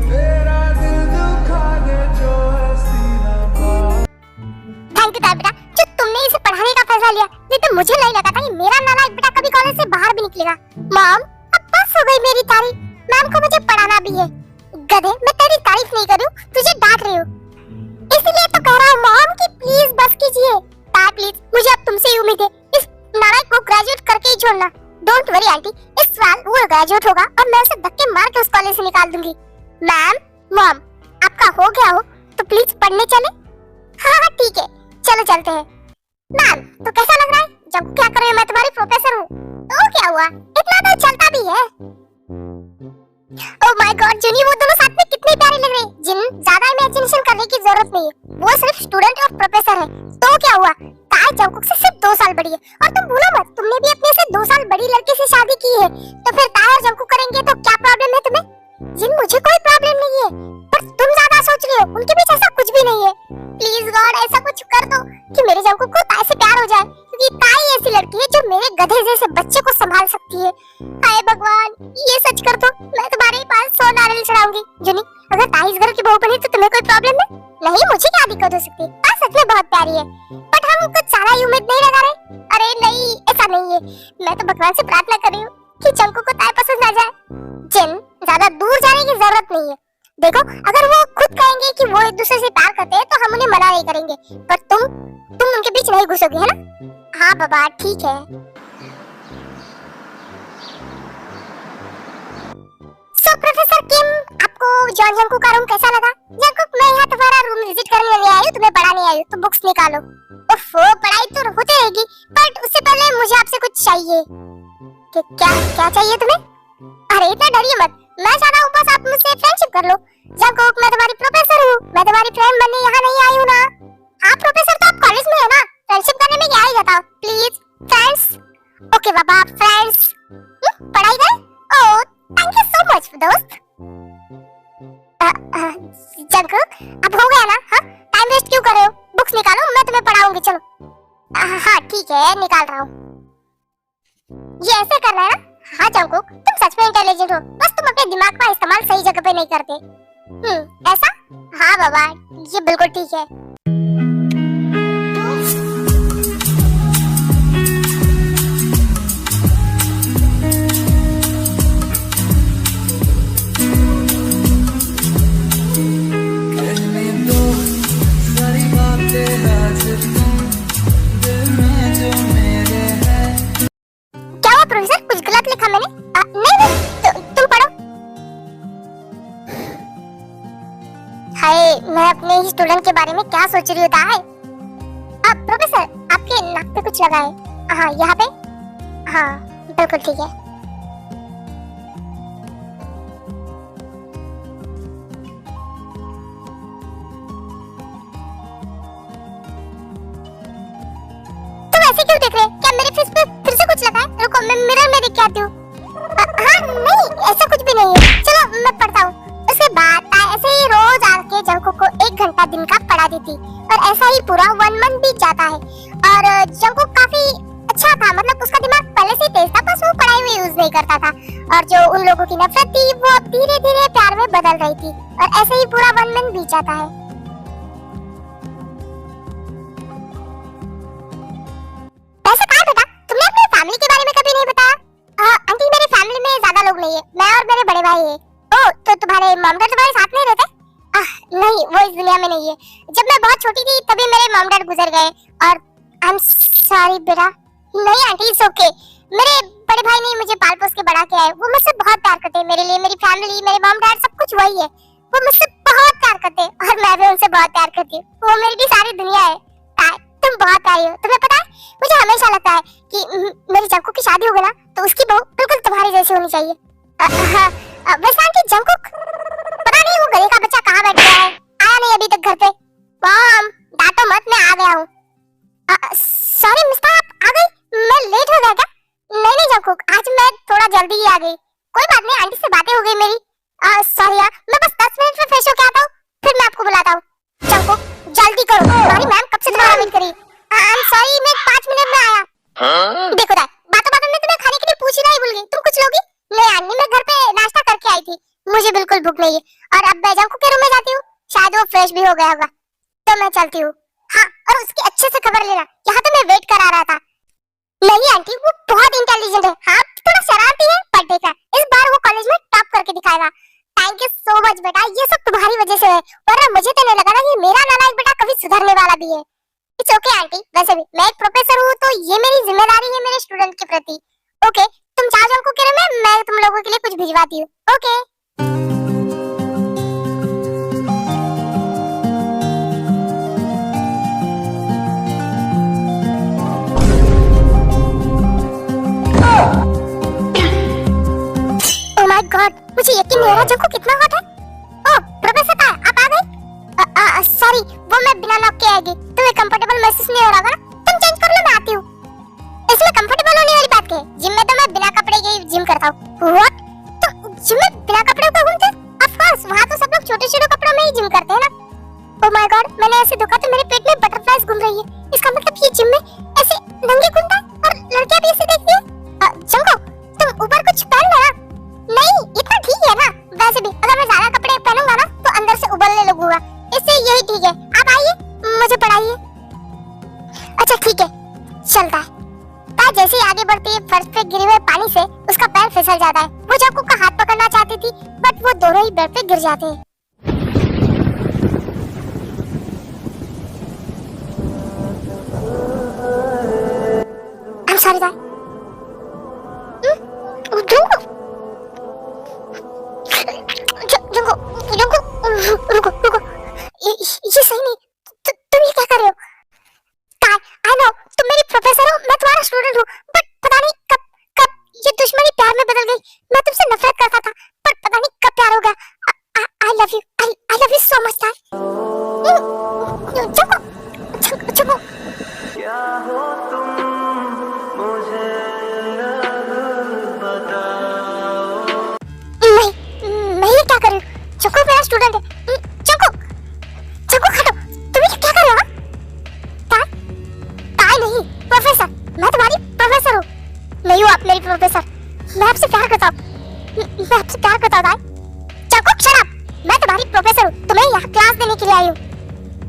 तेरा दिल दुखा दे जो है सीना बात। थैंक यू बेटा, जो तुमने इसे पढ़ाने का फैसला लिया, नहीं तो मुझे नहीं लगा था कि मेरा नालायक बेटा कभी कॉलेज से बाहर भी निकलेगा। मॉम, अब बस हो गई मेरी तारीफ, मैम को मुझे पढ़ाना भी है। गधे, मैं तेरी तारीफ नहीं कर रही हूँ, तुझे डांट रही हूँ, इसलिए तो कह रहा हूँ मॉम कि प्लीज बस कीजिए। प्लीज, मुझे अब तुमसे ही उम्मीद है, इस नालायक को ग्रेजुएट करके ही छोड़ना। डोंट वरी आंटी, इस साल वो ग्रेजुएट होगा और मैं उसे धक्के मार के उस कॉलेज से निकाल दूंगी। मैम, मॉम, आपका हो गया हो तो प्लीज पढ़ने चले? हाँ ठीक है, चलो चलते हैं। मैम, तो कैसा लग रहा है? जब क्या कर रही हूँ, मैं तुम्हारी प्रोफेसर हूँ। तो क्या हुआ, इतना तो चलता भी है। ओह माय गॉड जुनी, वो दोनों साथ में कितने प्यारे लग रहे हैं। जिन, ज्यादा इमेजिनेशन करने की जरूरत नहीं है, वो सिर्फ स्टूडेंट और प्रोफेसर है। तो क्या हुआ, काय जंगकुक से सिर्फ 2 साल बड़ी है। और तुम भूलो मत, तुमने भी अपने से 2 साल बड़ी लड़की से शादी की है, तो फिर काय और जंगकुक करेंगे तो क्या प्रॉब्लम है तुम्हें? जिन, मुझे कोई प्रॉब्लम नहीं है, पर तुम ज्यादा सोच रही हो, उनके बीच ऐसा कुछ भी नहीं है। प्लीज गॉड ऐसा कुछ कर दो कि मेरे जंगकुक को ताई से प्यार हो जाए, क्योंकि ताई ऐसी लड़की है जो मेरे गधे जैसे बच्चे को संभाल सकती है। हाय भगवान, ये सच कर दो, मैं तुम्हारे पास 100 नारियल चढ़ाऊंगी। जुनी, अगर ताई इस घर की बहू बनी तो तुम्हें कोई प्रॉब्लम है? नहीं, मुझे क्या दिक्कत हो सकती है, ताई सच में बहुत प्यारी है, बट हम कुछ ज्यादा ही उम्मीद नहीं लगा रहे। अरे नहीं, ऐसा नहीं है, मैं तो भगवान से प्रार्थना कर रही हूँ कि जंगकुक को ताई पसंद आ जाए। जिन, ज्यादा दूर जाने की जरूरत नहीं है। देखो, अगर वो खुद कहेंगे कि वो एक दूसरे से प्यार करते हैं तो हम उन्हें मना नहीं करेंगे, पर तुम उनके बीच नहीं घुसोगी, है ना? हाँ बाबा, ठीक है। सो प्रोफेसर किम, आपको जॉन जंगकुक का रूम कैसा लगा? जंगकुक, मैं यहाँ तुम्हारा रूम विजिट करने नहीं आई हूँ, तुम्हें पढ़ाने आई हूँ, तो बुक्स निकालो। ओफो, पढ़ाई तो होती रहेगी, बट उससे पहले मुझे आपसे कुछ चाहिए। क्या चाहिए तुम्हें? अरे इतना डरिए मत, मैं चाहता हूँ बस आप मुझसे फ्रेंडशिप कर लो। जंगकुक, मैं तुम्हारी प्रोफेसर हूँ, मैं तुम्हारी फ्रेंड बनने यहाँ नहीं आई हूँ ना। हाँ प्रोफेसर, तो आप कॉलेज में हो ना, फ्रेंडशिप करने में क्या ही जाता, please friends. Okay Baba, friends. पढ़ाई करें? ओह थैंक यू सो मच दोस्त। जंगकुक, अब हो गया ना? हाँ, टाइम वेस्ट क्यों कर रहे हो? बुक्स निकालो, मैं तुम्हें पढ़ाऊंगी, चलो। हाँ ठीक है, निकाल रहा हूँ। ये ऐसे करना है ना? हाँ जंगकुक, तुम सच में इंटेलिजेंट हो, बस तुम अपने दिमाग का इस्तेमाल सही जगह पे नहीं करते। ऐसा? हाँ बाबा, ये बिल्कुल ठीक है। कहने दो सारी बातें आज तुम दिल में जो मेरे है। क्या हुआ प्रोफेसर, कुछ गलत लिखा मैंने? नहीं, तुम पढ़ो। हाय, मैं अपने ही स्टूडेंट के बारे में क्या सोच रही हूँ ताई? प्रोफेसर, आपके नाक पे कुछ लगा है। हाँ, यहाँ पे? हाँ, बिल्कुल ठीक है। तुम ऐसे क्यों देख रहे? क्या मेरे फेस पे फिर से कुछ लगा है? रुको, मैं मिरर में देख के आती हूँ। हाँ नहीं, ऐसा कुछ भी नहीं है। चलो मैं पढ़ता हूँ। उसके बाद ऐसे ही रोज आके जंगकुक को 1 घंटा दिन का पढ़ा देती, और ऐसा ही पूरा 1 मंथ बीत जाता है। और जंगकुक काफी अच्छा था, मतलब उसका दिमाग पहले से तेज था, बस वो पढ़ाई में यूज नहीं करता था। और जो उन लोगों की नफरत थी वो अब धीरे धीरे प्यार में बदल रही थी, और ऐसे ही पूरा 1 मंथ बीत जाता है। वैसे कहा बेटा, तुमने अपनी फैमिली के बारे में कभी नहीं बताया? आंटी, मेरी फैमिली में ज्यादा लोग नहीं है, मैं और मेरे बड़े भाई है। ओह, तो तुम्हारे मॉम डैड तुम्हारे साथ नहीं रहते? नहीं, वो इस दुनिया में नहीं है। जब मैं बहुत छोटी थी तभी मेरे मॉम डैड गुजर गए, और आई एम सॉरी बेटा। नहीं आंटी, इट्स ओके। मेरे बड़े भाई ने मुझे पाल पोस के बड़ा किया है, वो मुझसे बहुत प्यार करते हैं। मेरे लिए मेरी फैमिली, मेरे मॉम डैड सब कुछ वही है। वो मुझसे बहुत प्यार करते हैं, और मैं भी उनसे बहुत प्यार करती हूँ। वो मेरी भी सारी दुनिया है। तुम बहुत प्यारी हो। तुम्हें पता है, मुझे हमेशा लगता है कि मेरी जंगकुक की शादी हो गई ना तो उसकी बहू बिल्कुल तुम्हारी जैसी होनी चाहिए। वैसे आंटी, जंगकुक पता नहीं वो गधे का बच्चा कहाँ बैठ गया है, आया नहीं अभी तक घर पे। मॉम, डांटो मत, मैं आ गया हूँ। सॉरी मिस्टर, आप आ गई? मैं लेट हो गया क्या? नहीं जंगकुक, आज मैं थोड़ा जल्दी ही आ गई। कोई बात नहीं, आंटी से बातें हो गई मेरी। सॉरी यार, मैं बस 10 मिनट में फ्रेश होके आता हूँ, फिर मैं आपको बुलाता हूँ। जंगकुक जल्दी करो, हमारी मैम कब से तुम्हारा वेट करी। आई एम सॉरी, मैं 5 मिनट में आया। देखो दा, बातों में तुम्हें खाने के लिए पूछना ही भूल गई। तुम कुछ लोगी? नहीं आंटी, मैं घर पे नाश्ता करके आई थी, मुझे बिल्कुल भूख नहीं है। और अब मैं जंगकुक के रूम में जाती हूँ, शायद वो फ्रेश भी हो गया होगा, तो मैं चलती हूँ। हाँ, और उसकी अच्छे से खबर लेना, यहाँ तो मैं वेट करा रहा था। नहीं आंटी, वो बहुत इंटेलिजेंट है। हाँ, थोड़ा शरारती है, पर देखा इस बार वो कॉलेज में टॉप करके दिखाएगा। थैंक यू सो मच बेटा, ये सब तुम्हारी वजह से है, वरना मुझे तो नहीं लगा था कि मेरा नालायक बेटा कभी सुधरने वाला भी है। इट्स ओके आंटी, वैसे भी मैं एक प्रोफेसर हूँ, तो ये मेरी जिम्मेदारी है मेरे स्टूडेंट के प्रति। ओके, तुम जाओ जंगकुक के रूम में, मैं तुम लोगों के लिए कुछ भिजवाती हूँ। ओके। ओह माय गॉड, मुझे यकीन नहीं हो रहा जंको कितना हॉट है। ओह प्रोफेसर तार आप आ गए। सॉरी वो मैं बिना नॉक के आ गई। तुम्हें कंफर्टेबल महसूस नहीं हो रहा होगा ना? तुम चेंज कर लो मैं आती हूँ। इसमें कंफर्टेबल होने वाली बात क्या है? जिम में तो मैं बिना कपड़े के जिम करता हूँ। व्हाट? तुम जिम में बिना कपड़े के घूमते? ऑफ कोर्स वहाँ तो सब लोग छोटे-छोटे कपड़ों में ही जिम करते हैं ना। ओह माय गॉड मैंने ऐसे देखा तो मेरे पेट में बटरफ्लाइज घूम रही है। इसका मतलब ये जिम में ऐसे नंगे घूमता है और लड़कियां भी ऐसे देखती है। जंको तुम ऊपर कुछ पहन लो ना। नहीं इतना ठीक है ना। वैसे भी अगर मैं ज्यादा कपड़े पहनूंगा ना तो अंदर से उबलने लगूंगा। इससे यही ठीक है। आप आइए मुझे पढ़ाइए। अच्छा ठीक है चलता है। तार जैसे ही आगे बढ़ती है फर्श पे गिरे हुए पानी से उसका पैर फिसल जाता है। वो जाकूब का हाथ पकड़ना चाहती थी बट वो दोनों ही बेड पे गिर जाते हैं। I'm sorry guys। रुको ये सही नहीं। तुम ये क्या कर रहे हो? आई नो तुम मेरी प्रोफेसर हो मैं तुम्हारा स्टूडेंट हूँ बट पता नहीं कब ये दुश्मनी प्यार में बदल गई। मैं तुमसे नफरत करता था पर पता नहीं कब प्यार हो गया। I love you so much यार। चुप क्या हो तुम मुझे बताओ। मैं ये क्या कर रही हूँ? चुको मेरा स्टूडेंट है। चुको खड़ो तुम ये क्या कर रहे हो? ताई नहीं प्रोफेसर मैं तुम्हारी प्रोफेसर हूँ। नहीं हो आप मेरी प्रोफेसर। मैं आपसे प्यार करता हूँ ताई। चुको शट अप। मैं तुम्हारी प्रोफेसर हूँ तुम्हें यहाँ क्लास देने के लिए आई हूँ।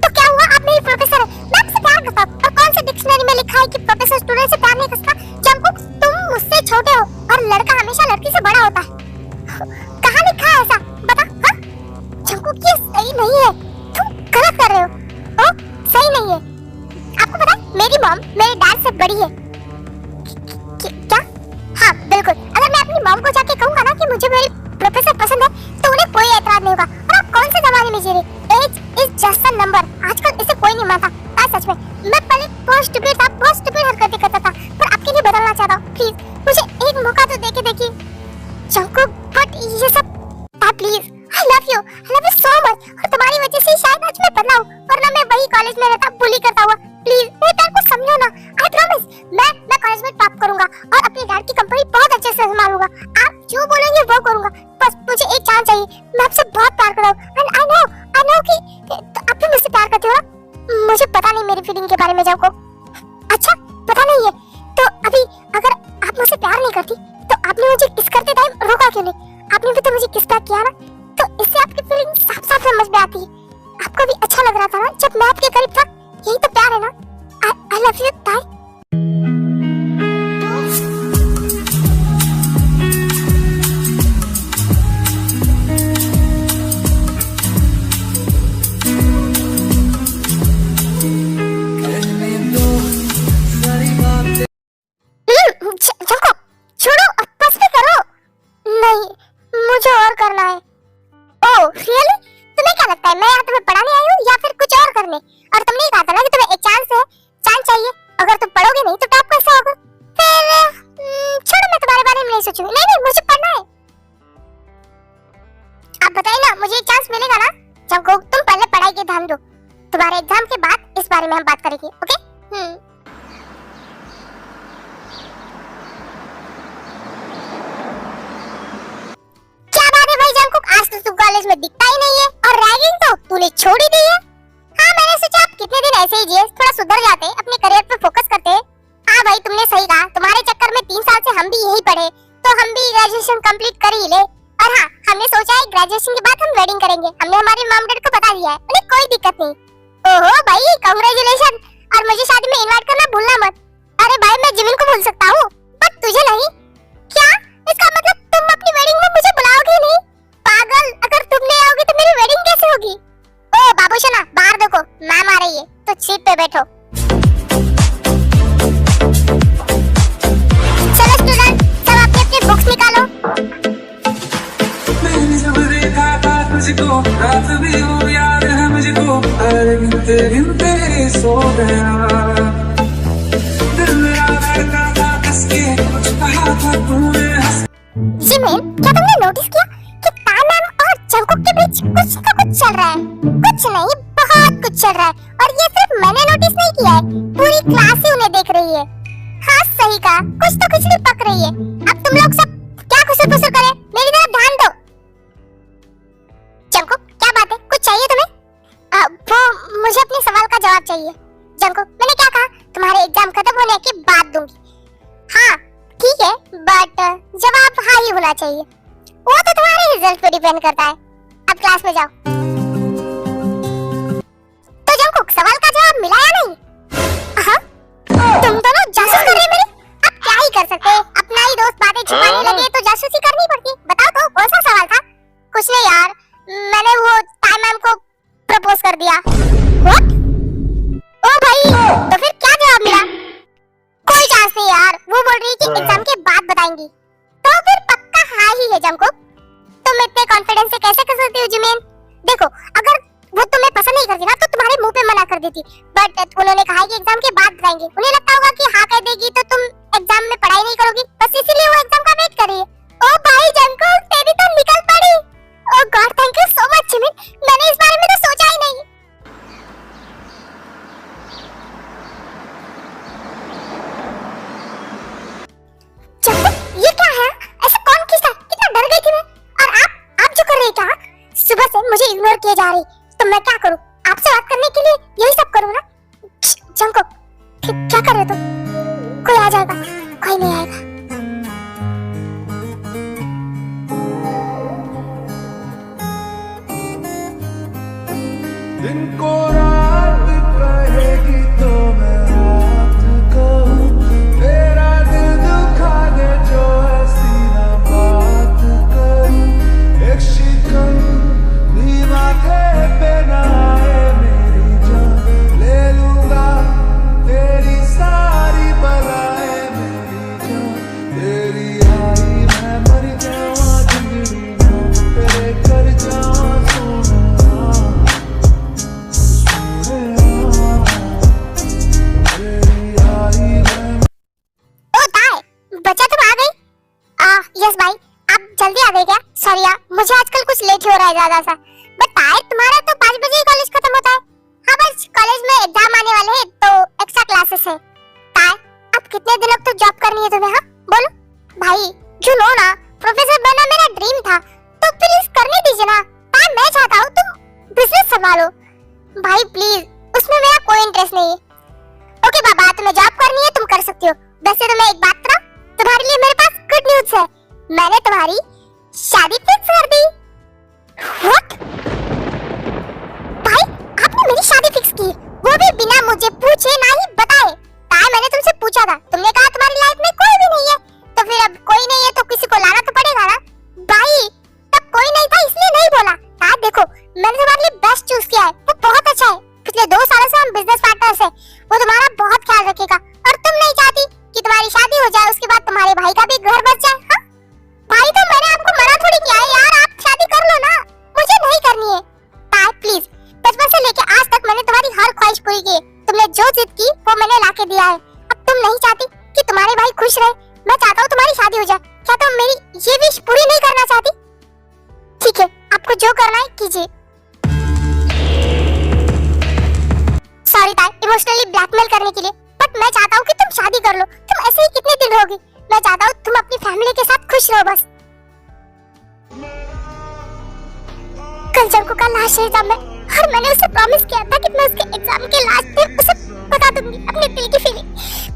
तो क्या हुआ आप मेरी प्रोफेसर है मैं आपसे प्यार करता हूँ। और कौन से डिक्शनरी में लिखा है कि प्रोफेसर स्टूडेंट से प्यार नहीं करता? जंकुक तुम मुझसे छोटे हो और लड़का हमेशा लड़की से बड़ा होता है। कहाँ लिखा है ऐसा बता? हाँ जंकुक ये सही नहीं है। तुम गलत कर रहे हो। ओ सही नहीं है। आपको पता है मेरी मॉम मेरे डैड से बड़ी है। क्या? हाँ बिल्कुल। अगर मैं अपनी मॉम को जाके कहूँगा ना कि मुझे मेरी प्रोफेसर पसंद है तो उन्हें कोई एतराज नहीं होगा। और आप कौन से जमाने में जी रहे? Age is just a number. आजकल इसे कोई नहीं मानता। सच में मैं पहले बहुत स्टूपिड हरकतें करता था पर आपके लिए बदलना चाहता हूँ। प्लीज मुझे एक मौका तो देखिए जंकुक बट ये सब please I love you so much. और तुम्हारी वजह से शायद आज मैं बदला हूँ वरना मैं वही कॉलेज में रहता बुली करता हुआ। प्लीज मेरे प्यार को समझो ना। आई प्रॉमिस मैं कॉलेज में टॉप करूंगा और अपने डैड की कंपनी बहुत अच्छे से संभालूंगा। आप जो बोलेंगे वो करूंगा। बस मुझे एक चांस चाहिए। मैं आपसे बहुत प्यार करता हूँ एंड आई नो कि आप भी मुझसे प्यार करते हो। मुझे पता नहीं मेरी फीलिंग के बारे में जाओ। अच्छा पता नहीं है तो अभी अगर आप मुझसे प्यार नहीं करती तो आपने मुझे किस करते टाइम रोका क्यों नहीं? आपने भी तो मुझे किस बैक किया ना तो इससे आपकी फीलिंग साफ समझ में आती है। आपको भी अच्छा लग रहा था ना जब मैं आपके करीब था। यही तो प्यार है ना। आई लव यू ताई। छोड़ो बस भी करो। नहीं मुझे और करना है। Oh really? तुम्हें क्या लगता है मैं यहाँ तुम्हें पढ़ाने आई हूँ या फिर कुछ और करने? और तुमने कहा था ना कि तुम्हें एक चांस चाहिए। अगर तुम पढ़ोगे नहीं तो टॉप कैसे होगा? फिर छोड़ो मैं तुम्हारे बारे में नहीं सोचूंगी। नहीं मुझे पढ़ना है। आप बताइए ना मुझे एक चांस मिलेगा ना? जंकुक तुम पहले पढ़ाई के ध्यान दो। तुम्हारे एग्जाम के बाद इस बारे में हम बात करेंगे ओके? आज तो तू कॉलेज में दिखता ही नहीं है और रैगिंग तो तूने छोड़ ही दी है। हाँ मैंने सोचा आप कितने दिन ऐसे ही जिए थोड़ा सुधर जाते अपने करियर पे फोकस करते। हाँ भाई तुमने सही कहा। तुम्हारे चक्कर में 3 साल से हम भी यही पढ़े तो हम भी ग्रेजुएशन कंप्लीट कर ही ले। और हाँ हमने सोचा है ग्रेजुएशन के बाद हम वेडिंग करेंगे। हमने हमारे मॉम डैड को बता दिया है उन्हें कोई दिक्कत नहीं। ओहो भाई कांग्रेचुलेशन। और मुझे शादी में इनवाइट करना भूलना मत। अरे भाई मैं जिमिन को भूल सकता हूँ बट तुझे नहीं। क्या इसका मतलब तुम अपनी वेडिंग में मुझे बुलाओगे नहीं? पागल अगर तुम नहीं आओगे तो मेरी वेडिंग कैसे होगी? ओ बाबूशना बाहर देखो मैम आ रही है तो सीट पे बैठो। चलो स्टूडेंट सब अपनी बुक्स निकालो। मैंने जब देखा था तुझको रात भी हो याद है मुझको। अरे गिनते सो गया दिल मेरा धड़का था कस के कुछ कहा था तूने। जिमिन क्या तुमने नोटिस किया जंकुक के बीच कुछ ना कुछ चल रहा है, कुछ नहीं बहुत कुछ चल रहा है और ये सिर्फ मैंने नोटिस नहीं किया है, पूरी क्लास ही उन्हें देख रही है। हाँ सही कहा, कुछ तो खिचड़ी पक रही है। अब तुम लोग सब क्या खुसर-फुसर करे, मेरी तरफ ध्यान दो। जंकुक क्या बात है, कुछ चाहिए तुम्हें? वो मुझे अपने सवाल का जवाब चाहिए। जंकुक मैंने क्या कहा, तुम्हारे एग्जाम खत्म होने के बाद दूंगी। हाँ ठीक है, बट जवाब हाँ ही होना चाहिए, वो तो तुम्हारे रिजल्ट पे डिपेंड करता है। अब क्लास में जाओ। तो जंकुक सवाल का जवाब मिला या नहीं? हाँ तुम दोनों जासूस कर रहे मेरी। अब क्या ही कर सकते हैं, अपना ही दोस्त बातें छुपाने लगे तो जासूसी करनी पड़ती। बताओ तो कौन सा सवाल था? कुछ नहीं यार, मैंने वो टाइम मैम को प्रपोज कर दिया। व्हाट? ओ भाई, तो फिर क्या जवाब मिला? कोई चांस नहीं यार, वो बोल रही कि एग्जाम के बाद बताएंगी। तो फिर पक्का हाँ ही है जंकुक। तुम इतने कॉन्फिडेंस से कैसे कह सकती हो जिमीन? देखो अगर वो तुम्हें पसंद नहीं करती ना तो तुम्हारे मुंह पे मना कर देती, बट उन्होंने कहा है कि एग्जाम के बाद बताएंगे। उन्हें लगता होगा कि हाँ कह देगी तो तुम एग्जाम में पढ़ाई नहीं करोगी, बस इसीलिए वो एग्जाम का वेट कर रही है। ओ भाई जंकुक तेरी तो निकल पड़ी। Oh god thank you so much Jimin, मैंने इस बारे में तो सोचा ही नहीं। जंकुक ये क्या है, ऐसे कौन खींचता है? कितना डर गई थी मैं। और आप जो कर रही क्या? सुबह से मुझे इग्नोर किए जा रही, तो मैं क्या करूं? आपसे बात करने के लिए यही सब करूं ना? जंकुक क्या कर रहे हो तुम? कोई आ जाएगा, कोई नहीं आएगा। दिन को रात कहेगी तो मैं रात कहूँ, तेरा दिल दुखा दे जो ऐसी ना बात करूँ। एक शिकन भी माथे पे ना आए मेरी जान, ले लूंगा तेरी सारी बलाएं मेरी जान। तेरी आई मैं मर जाऊँ जिंदगी में, तेरे कर जाऊँ सोना। बच्चा तुम आ गई? यस भाई, आप जल्दी आ गए क्या? सॉरी यार, मुझे आजकल कुछ लेट ही हो रहा है ज्यादा सा। बट ताए तुम्हारा तो 5 बजे ही कॉलेज खत्म होता है। हाँ बस कॉलेज में एग्जाम आने वाले हैं तो एक्स्ट्रा क्लासेस है। ताए अब कितने दिनों तक जॉब करनी है तुम्हें? हाँ बोलो भाई, यू नो ना प्रोफेसर बनना मेरा ड्रीम था, तो प्लीज करने दीजिए ना। ताए मैं चाहता हूँ तुम बिजनेस संभालो। भाई प्लीज, उसमें मेरा कोई इंटरेस्ट नहीं है। ओके बाबा, तुम्हें जॉब करनी है तुम कर सकती हो। वैसे तो मैं एक बात बताऊं, तुम्हारे लिए मेरे पास गुड न्यूज़ है, मैंने तुम्हारी शादी फिक्स कर दी। व्हाट? भाई आपने मेरी शादी फिक्स की, वो भी बिना मुझे पूछे ना ही बताए। ताए मैंने तुमसे पूछा था, तुमने कहा तुम्हारी लाइफ में कोई भी नहीं है, तो फिर अब कोई नहीं है तो किसी को लाना तो पड़ेगा ना। भाई तब कोई नहीं था इसलिए नहीं बोला। ताए देखो मैंने तुम्हारे लिए बेस्ट चूज किया है, वो बहुत अच्छा है। पिछले 2 सालों से हम बिजनेस पार्टनर्स हैं, वो तुम्हारा बहुत ख्याल रखेगा। और तुम नहीं चाहती कि तुम्हारी शादी हो जाए उसके बाद तुम्हारे भाई का भी घर बच जाए? हाँ भाई तो मैंने आपको मना थोड़ी किया है यार, आप शादी कर लो ना, मुझे नहीं करनी है। ताई प्लीज, बचपन से लेके आज तक मैंने तुम्हारी हर ख्वाहिश पूरी की, तुमने जो जिद की वो मैंने लाके दिया है। अब तुम नहीं चाहती कि तुम्हारे भाई खुश रहे, मैं चाहता हूँ तुम्हारी शादी हो जाए। क्या तुम मेरी ये विश पूरी नहीं करना चाहती? ठीक है, आपको जो करना है कीजिए। सॉरी ताई इमोशनली ब्लैकमेल करने के लिए, बट मैं चाहता हूँ कि तुम शादी कर लो। तुम ऐसे ही कितने दिन रहोगी? मैं चाहता हूँ तुम अपनी फैमिली के साथ खुश रहो बस। कल जंकुक का लास्ट एग्जाम है और मैंने उसे प्रॉमिस किया था कि मैं उसके एग्जाम के लास्ट दिन उसे बता दूंगी अपने दिल की फीलिंग।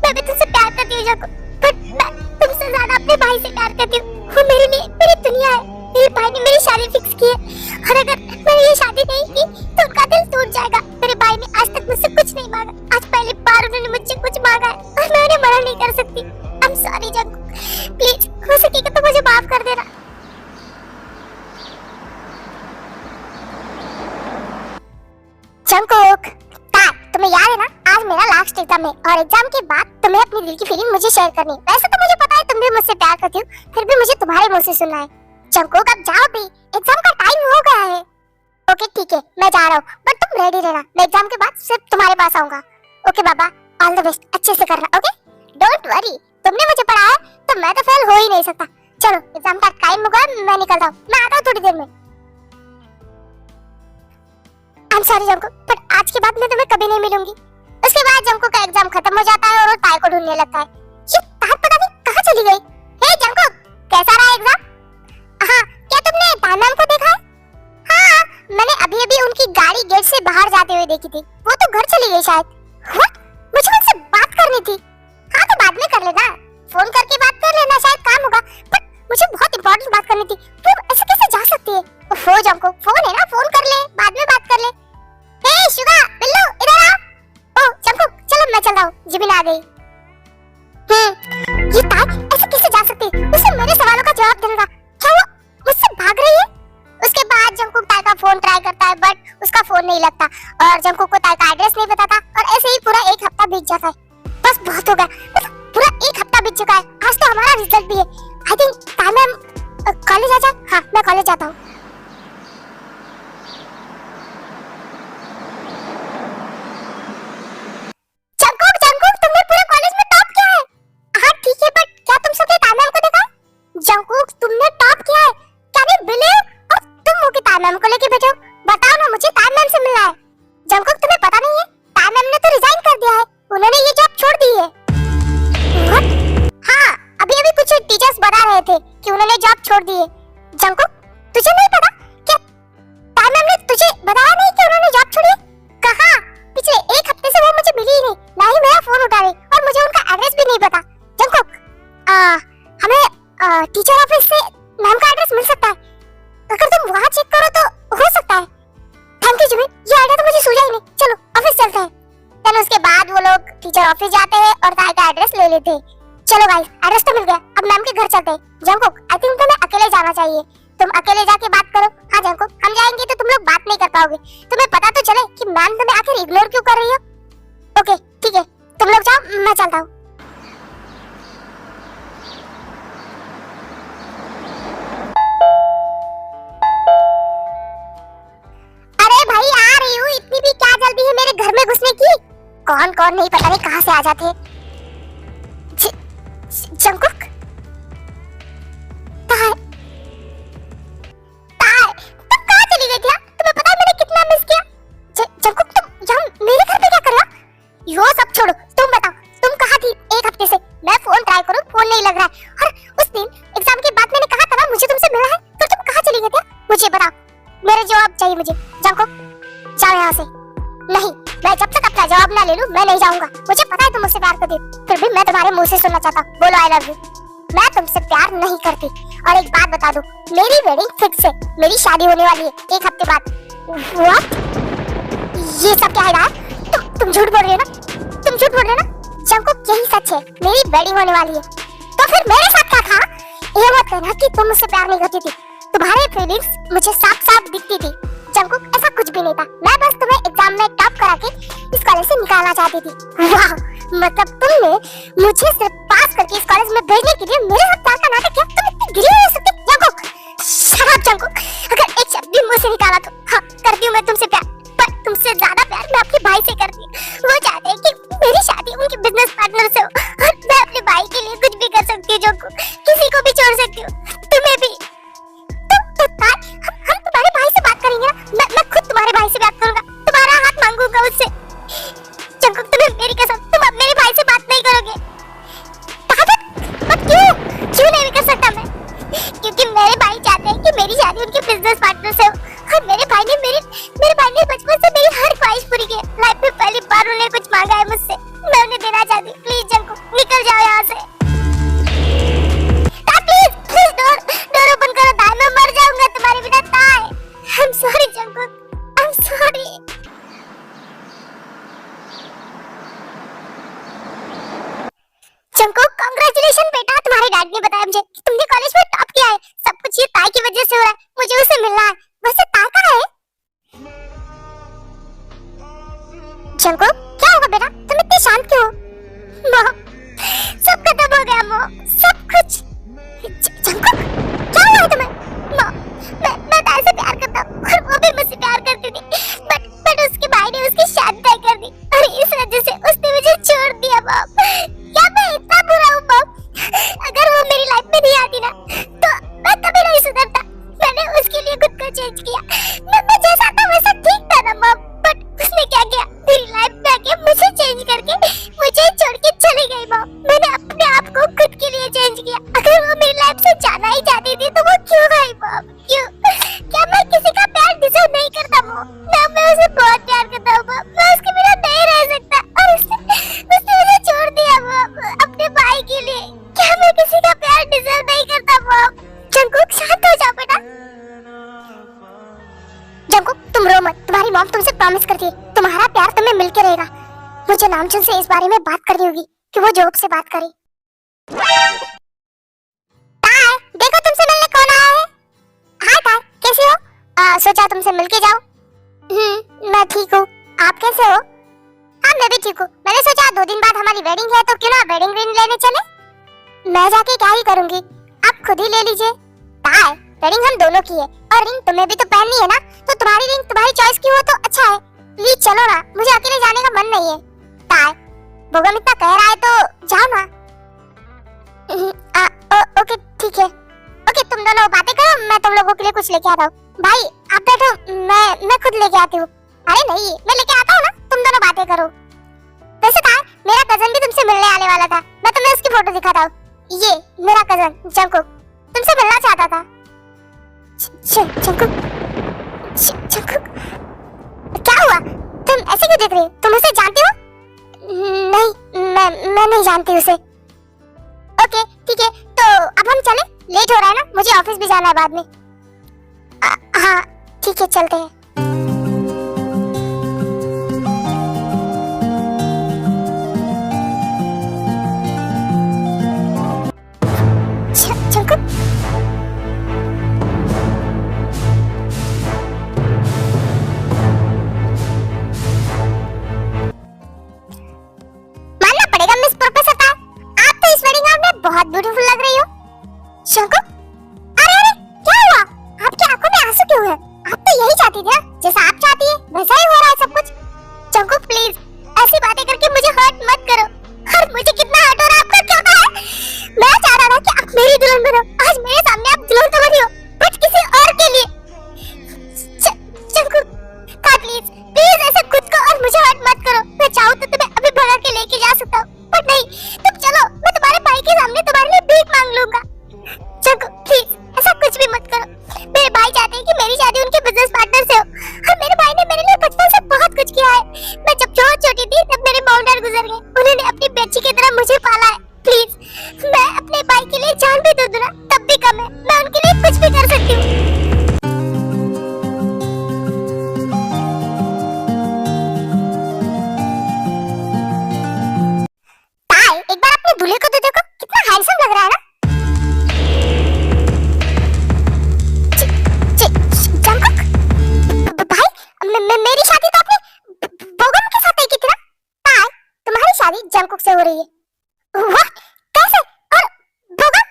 मैं भी तुमसे प्यार करती हूँ जंकुक, बट मैं तुमसे ज्यादा अपने भाई से प्यार करती हूँ। वो मेरे लिए मेरी दुनिया है। मेरे भाई ने मेरी शादी फिक्स की है और अगर मैंने ये शादी नहीं की तो उनका दिल टूट जाएगा। मेरे भाई ने आज तक मुझसे कुछ नहीं मांगा, आज पहली बार उन्होंने मुझसे कुछ मांगा है और मैं उन्हें मना नहीं कर सकती। आई एम सॉरी जंकुक, प्लीज हो सकेगा तो मुझे माफ कर देना। जंकुक तुम्हें याद है ना, आज मेरा लास्ट एग्जाम है और एग्जाम के बाद तुम्हें अपनी दिल की फीलिंग मुझे शेयर करनी है। वैसे तो मुझे पता है तुम भी मुझसे प्यार करती हो, फिर भी मुझे तुम्हारे मुंह से सुनना है। जंकुक अब जाओ भी, एग्जाम का टाइम हो गया है। ओके ठीक है, मैं जा रहा हूँ, बट तुम रेडी रहना, मैं एग्जाम के बाद सिर्फ तुम्हारे पास आऊंगा। Okay Baba, all the best, अच्छे से करना। ओके डोंट वरी, तुमने मुझे पढ़ाया तो मैं तो फेल हो ही नहीं सकता। चलो एग्जाम का टाइम हो गया, मैं निकलता हूँ, मैं आता हूँ थोड़ी देर में। सॉरी जंकुक, पर आज के बाद मैं तुम्हें कभी नहीं मिलूंगी। उसके बाद जंकुक का एग्जाम खत्म हो जाता है और वो ताई को ढूंढने लगता है। ये ताई पता नहीं कहाँ चली गई। हे जंकुक, कैसा रहा एग्जाम? हाँ, क्या तुमने ताई मैम को देखा है? हाँ, मैंने अभी उनकी गाड़ी गेट से बाहर जाते हुए देखी थी। वो तो घर चली गई शायद। व्हाट? मुझे उनसे बात करनी थी। हाँ तो बाद में कर लेना, फोन करके बात कर लेना, शायद काम होगा। पर मुझे बहुत इंपॉर्टेंट बात करनी थी। वो ऐसे कैसे जा सकती है? ओहो जंकुक, फोन है ना, फोन कर ले, बाद में बात कर ले। हे शुगा, बिल्लू इधर आओ। ओह जंकुक, चलो मैं चलता हूँ, जिबिन आ गई। ये ताई ऐसे कैसे जा सकती है? उसे मेरे सवालों का जवाब देना था। क्या वो मुझसे भाग रही है? उसके बाद जंकुक ताई का फोन ट्राई करता है बट उसका फोन नहीं लगता और जंकुक को ताई का एड्रेस नहीं पता था और ऐसे ही पूरा एक हफ्ता बीत जाता है। बस बहुत हो गया, पूरा एक हफ्ता बीत चुका है। आज तो हमारा रिजल्ट भी है। आई थिंक ताई मैम कॉलेज आ जाए। हाँ मैं कॉलेज जाता हूँ। जंकुक जंकुक, तुमने पूरे कॉलेज में टॉप किया है। हाँ ठीक है, बट क्या तुम सबने ताई मैम को देखा? जंकुक तुमने टॉप किया है, कैन यू बिलीव? और तुम हो कि ताई मैम को लेके बैठे हो? बताओ ना, मुझे ताई मैम से मिलना है। जंकुक तुम्हें पता नहीं है, ताई मैम ने तो रिजाइन कर दिया है। उन्होंने ये जॉब छोड़ दी है। What? हाँ, अभी कुछ टीचर्स बता रहे थे कि उन्होंने जॉब छोड़ दी है। जंकुक तुझे नहीं पता क्या? ताई मैम ने तुझे बताया नहीं कि उन्होंने जॉब छोड़ी है? कहाँ? पिछले एक हफ्ते से वो मुझे मिली ही नहीं, ना ही मेरा फोन उठा रही और मुझे उनका एड्रेस भी नहीं पता। जंकुक हमें टीचर ऑफिस से मैम का एड्रेस मिल सकता है। अगर तुम वहाँ चेक करो तो हो सकता है। थैंक यू जिमिन, ये आइडिया तो मुझे सूझा ही नहीं। चलो ऑफिस चलते हैं। देन उसके बाद वो लोग टीचर ऑफिस जाते हैं और ताई का एड्रेस ले लेते हैं। चलो गाइस, एड्रेस तो मिल गया, अब मैम के घर चलते हैं। जंकुक आई थिंक तुम्हें अकेले जाना चाहिए, तुम अकेले जाके बात करो। हाँ जंकुक, हम जाएंगे तो तुम लोग बात नहीं कर पाओगे, तुम्हें पता तो चले कि मैम तुम्हें आखिर इग्नोर क्यों कर रही हो। ओके ठीक है, तुम लोग जाओ, मैं चलता हूँ। अरे भाई आ रही हूँ, इतनी भी क्या जल्दी है मेरे घर में घुसने की? कौन कौन नहीं पता नहीं कहाँ से आ जाते हैं। जंकुक ताई ताई तुम कहाँ चली गई थी? तुम्हें पता है मैंने कितना मिस किया। जंकुक तुम यहाँ मेरे घर पे क्या कर रहा? यो सब छोड़ो, तुम बताओ तुम कहाँ थी एक हफ्ते से? मैं फोन ट्राई करूँ, फोन नहीं लग रहा है। और उस दिन एग्जाम के बाद मैंने कहा था ना मुझे तुमसे मिलना है, तो तुम कहाँ चली गई थी? मुझे बताओ, मेरा जवाब चाहिए मुझे। जंकुक जाओ यहाँ से। नहीं, मैं जब तक अपना जवाब ना ले लूं मैं नहीं जाऊंगा। मुझे पता है तुम मुझसे प्यार करती हो, फिर भी मैं तुम्हारे मुंह से सुनना चाहता। बोलो आई लव यू। मैं तुमसे प्यार नहीं करती। और एक बात बता दूं, मेरी वेडिंग फिक्स है, मेरी शादी होने वाली है एक हफ्ते बाद। व्हाट? ये सब क्या है यार? तुम झूठ बोल रही हो ना? तुम झूठ बोल रहे हो ना? जंकुक यही सच है, मेरी वेडिंग होने वाली है। तो फिर मेरे साथ क्या था? ये मत कहना कि तुम मुझसे प्यार नहीं करती थी, तुम्हारे फीलिंग्स मुझे साफ साफ दिखती थी। जंकुक ऐसा कुछ भी नहीं था, मैं बस तुम्हें एग्जाम में टॉप करा के इस कॉलेज से निकालना चाहती थी। वाह, मतलब तुमने मुझे सिर्फ पास करके इस कॉलेज में भेजने के लिए मेरे साथ प्यार का नाटक किया? तुम इतनी गिरी हुई हो सकती? जंकुक शट अप जंकुक, अगर एक शब्द भी मुंह से निकाला तो हाँ करती हूँ मैं तुमसे प्यार, पर तुमसे ज्यादा प्यार मैं अपने भाई से करती हूँ। वो चाहते हैं कि मेरी शादी उनके बिजनेस पार्टनर से हो और मैं अपने भाई के लिए कुछ भी कर सकती हूँ। जंकुक किसी को भी छोड़ सकती हूँ, तुम्हें भी। हम तुम्हारे भाई से बात करेंगे ना, मैं खुद तुम्हारे भाई से बात करूंगा, तुम्हारा हाथ मांगूंगा उससे। जंकुक तुम्हें मेरी कसम, तुम अब मेरे भाई से बात नहीं करोगे। पर क्यों नहीं कर सकता मैं? क्योंकि मेरे भाई चाहते हैं कि मेरी शादी उनके बिजनेस पार्टनर से हो और मेरे भाई ने बचपन से मेरी हर ख्वाहिश पूरी की है। लाइफ में पहली बार उन्हें कुछ मांगा है मुझसे, मैं उन्हें देना चाहती। प्लीज जंकुक निकल जाओ यहाँ से। प्लीज डोर ओपन करो ताई, मैं मर जाऊंगा तुम्हारे बिना ताई। आई am sorry Jungkook, I am sorry. Jungkook congratulation बेटा, तुम्हारे डैड ने बताया मुझे कि तुमने कॉलेज में टॉप किया है। सब कुछ ये ताई की वजह से हो रहा है, मुझे उसे मिलना है। वैसे ताई कहाँ है? जंकुक क्या होगा बेटा, तुम इतनी शांत क्यों हो? माँ सब खत्म हो गया, माँ सब कुछ। जंकुक क्या हुआ है तुम्हें? माँ मैं ताई से प्यार करता हूँ और वो भी मुझसे प्यार करती थी, बट उसके भाई ने उसकी शादी तय कर दी और इस वजह से उसने मुझे छोड़ दिया। माँ क्या मैं इतना बुरा हूँ? माँ अगर वो मेरी लाइफ में नहीं आती ना तो मैं कभी नहीं सुधरता। मैंने उसके लिए खुद को चेंज किया, मैं जैसा था वैसा ठीक था ना माँ, बट उसने क्या किया, मेरी लाइफ में आके मुझे चेंज करके मुझे छोड़ के चली गई मॉम। मैंने अपने आप को खुद के लिए चेंज किया। अगर वो मेरी लाइफ से जाना ही चाहती थी तो वो क्यों गई मॉम, क्यों? क्या मैं किसी का प्यार डिजर्व नहीं करता मॉम? मैं उसे बहुत प्यार करता हूँ मॉम, मैं उसके बिना नहीं रह सकता और उसने मुझे छोड़ दिया मॉम अपने भाई के लिए। क्या मैं किसी का प्यार डिजर्व नहीं करता मॉम? जंकुक शांत हो जाओ बेटा। जंकुक तुम रो मत, तुम्हारी मॉम तुमसे प्रॉमिस करती है तुम्हारा प्यार तुम्हें मिलके रहेगा। मुझे नामचुन से इस बारे में बात करनी होगी कि वो जोब से बात करे। ताय, देखो तुमसे मिलने कौन आया है। हाय ताय, कैसे हो? सोचा तुमसे मिलके जाओ। मैं ठीक हूँ, आप कैसे हो? हाँ मैं भी ठीक हूँ। मैंने सोचा 2 दिन बाद हमारी वेडिंग है तो क्यों ना वेडिंग रिंग लेने चले। मैं जाके क्या ही करूंगी, आप खुद ही ले लीजिए। ताय, वेडिंग हम दोनों की है और रिंग तुम्हें भी तो पहननी है ना, तो तुम्हारी रिंग तुम्हारी चॉइस की हो तो अच्छा है। प्लीज चलो ना, मुझे अकेले जाने का मन नहीं है। ताय, बोगम इतना कह रहा है तो जाओ ना। ओके ठीक है। ओके तुम दोनों बातें करो, मैं तुम लोगों के लिए कुछ लेके आता हूँ। भाई आप बैठो, मैं खुद लेके आती हूँ। अरे नहीं, मैं लेके आता हूँ ना, तुम दोनों बातें करो। वैसे ताय, मेरा कजन भी तुमसे मिलने आने वाला था, मैं तुम्हें उसकी फोटो दिखाता हूँ। ये मेरा कजन जंकुक तुमसे मिलना चाहता था। जंकुक, क्या हुआ? तुम ऐसे क्यों देख रही हो? तुम उसे जानती हो? नहीं, मैं नहीं जानती उसे। ओके ठीक है, तो अब हम चलें? लेट हो रहा है ना, मुझे ऑफिस भी जाना है बाद में। हाँ ठीक है, चलते हैं। जंकुक, मानना पड़ेगा मिस प्रोफेसर ताय, आप तो इस वेडिंग गाउन में बहुत ब्यूटीफुल लग रही हो। जंकुक, अरे क्या हुआ? आपकी आंखों में आंसू क्यों है? आप तो यही चाहती थी ना, जैसा आप चाहती है वैसा ही हो रहा है सब कुछ। जंकुक प्लीज ऐसी बातें करके मुझे हर्ट मत करो। और मुझे कितना हर्ट हो रहा है आपको क्या पता है? मैं चाह रहा था कि आप मेरी दुल्हन बनो, आज मेरे सामने आप दुल्हन तो बनी हो बट किसी और के लिए। जंकुक प्लीज प्लीज ऐसे खुद को और मुझे हर्ट मत करो। मैं चाहूँ तो तुम्हें अभी भगा के लेके जा सकता हूँ, बट नहीं, तुम चलो, मैं तुम्हारे भाई के सामने तुम्हारे लिए भीख मांग लूंगा। जंकुक प्लीज ऐसा कुछ भी मत करो। मेरे भाई चाहते हैं कि मेरी शादी उनके बिजनेस पार्टनर से हो और मेरे भाई ने मेरे लिए बचपन से बहुत कुछ किया है। मैं जब बहुत छोटी थी तब मेरे मॉम डैड गुजर गए, उन्होंने अपनी बच्ची की तरह मुझे पाला है। प्लीज मैं अपने भाई के लिए जान भी दे दूं ना तब भी कम है, मैं उनके लिए कुछ भी कर सकती हूँ। एक बार अपने दूल्हे को तो देखो, कितना हैंडसम लग रहा है ना। जंकुक भाई, मेरी शादी तो आपने बोगम के साथ ही की थी ना? ताय, तुम्हारी शादी जंकुक से हो रही है। वाह, कैसे? और बोगम?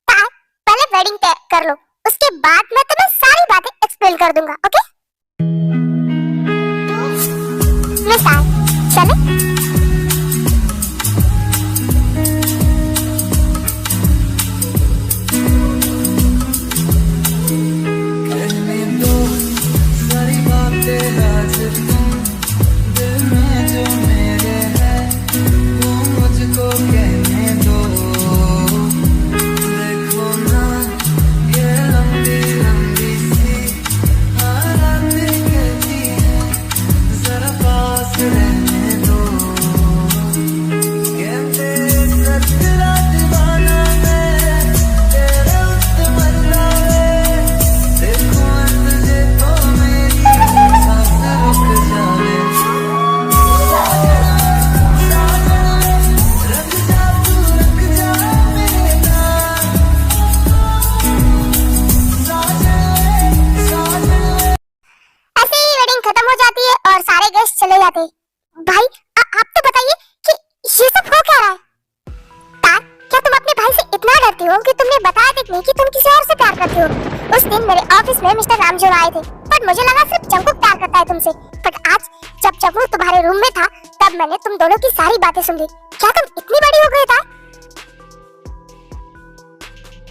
ताय, पहले वेडिंग तय कर लो, उसके बाद मैं तुम्हें सारी बातें एक्सप्लेन कर दूंगा। ओके मिस ताय, चले? चले जाते। भाई आप तो बताइए कि ये सब हो क्या रहा है? तार, क्या तुम अपने भाई से इतना डरती हो कि तुमने बताया तक नहीं कि तुम किसी और से प्यार करती हो? उस दिन मेरे ऑफिस में मिस्टर रामजोर आए थे, बट मुझे लगा सिर्फ जंकुक प्यार करता है तुमसे। बट आज जब जंकुक तुम्हारे रूम में था तब मैंने तुम दोनों की सारी बातें सुन ली। क्या तुम इतनी बड़ी हो गई था?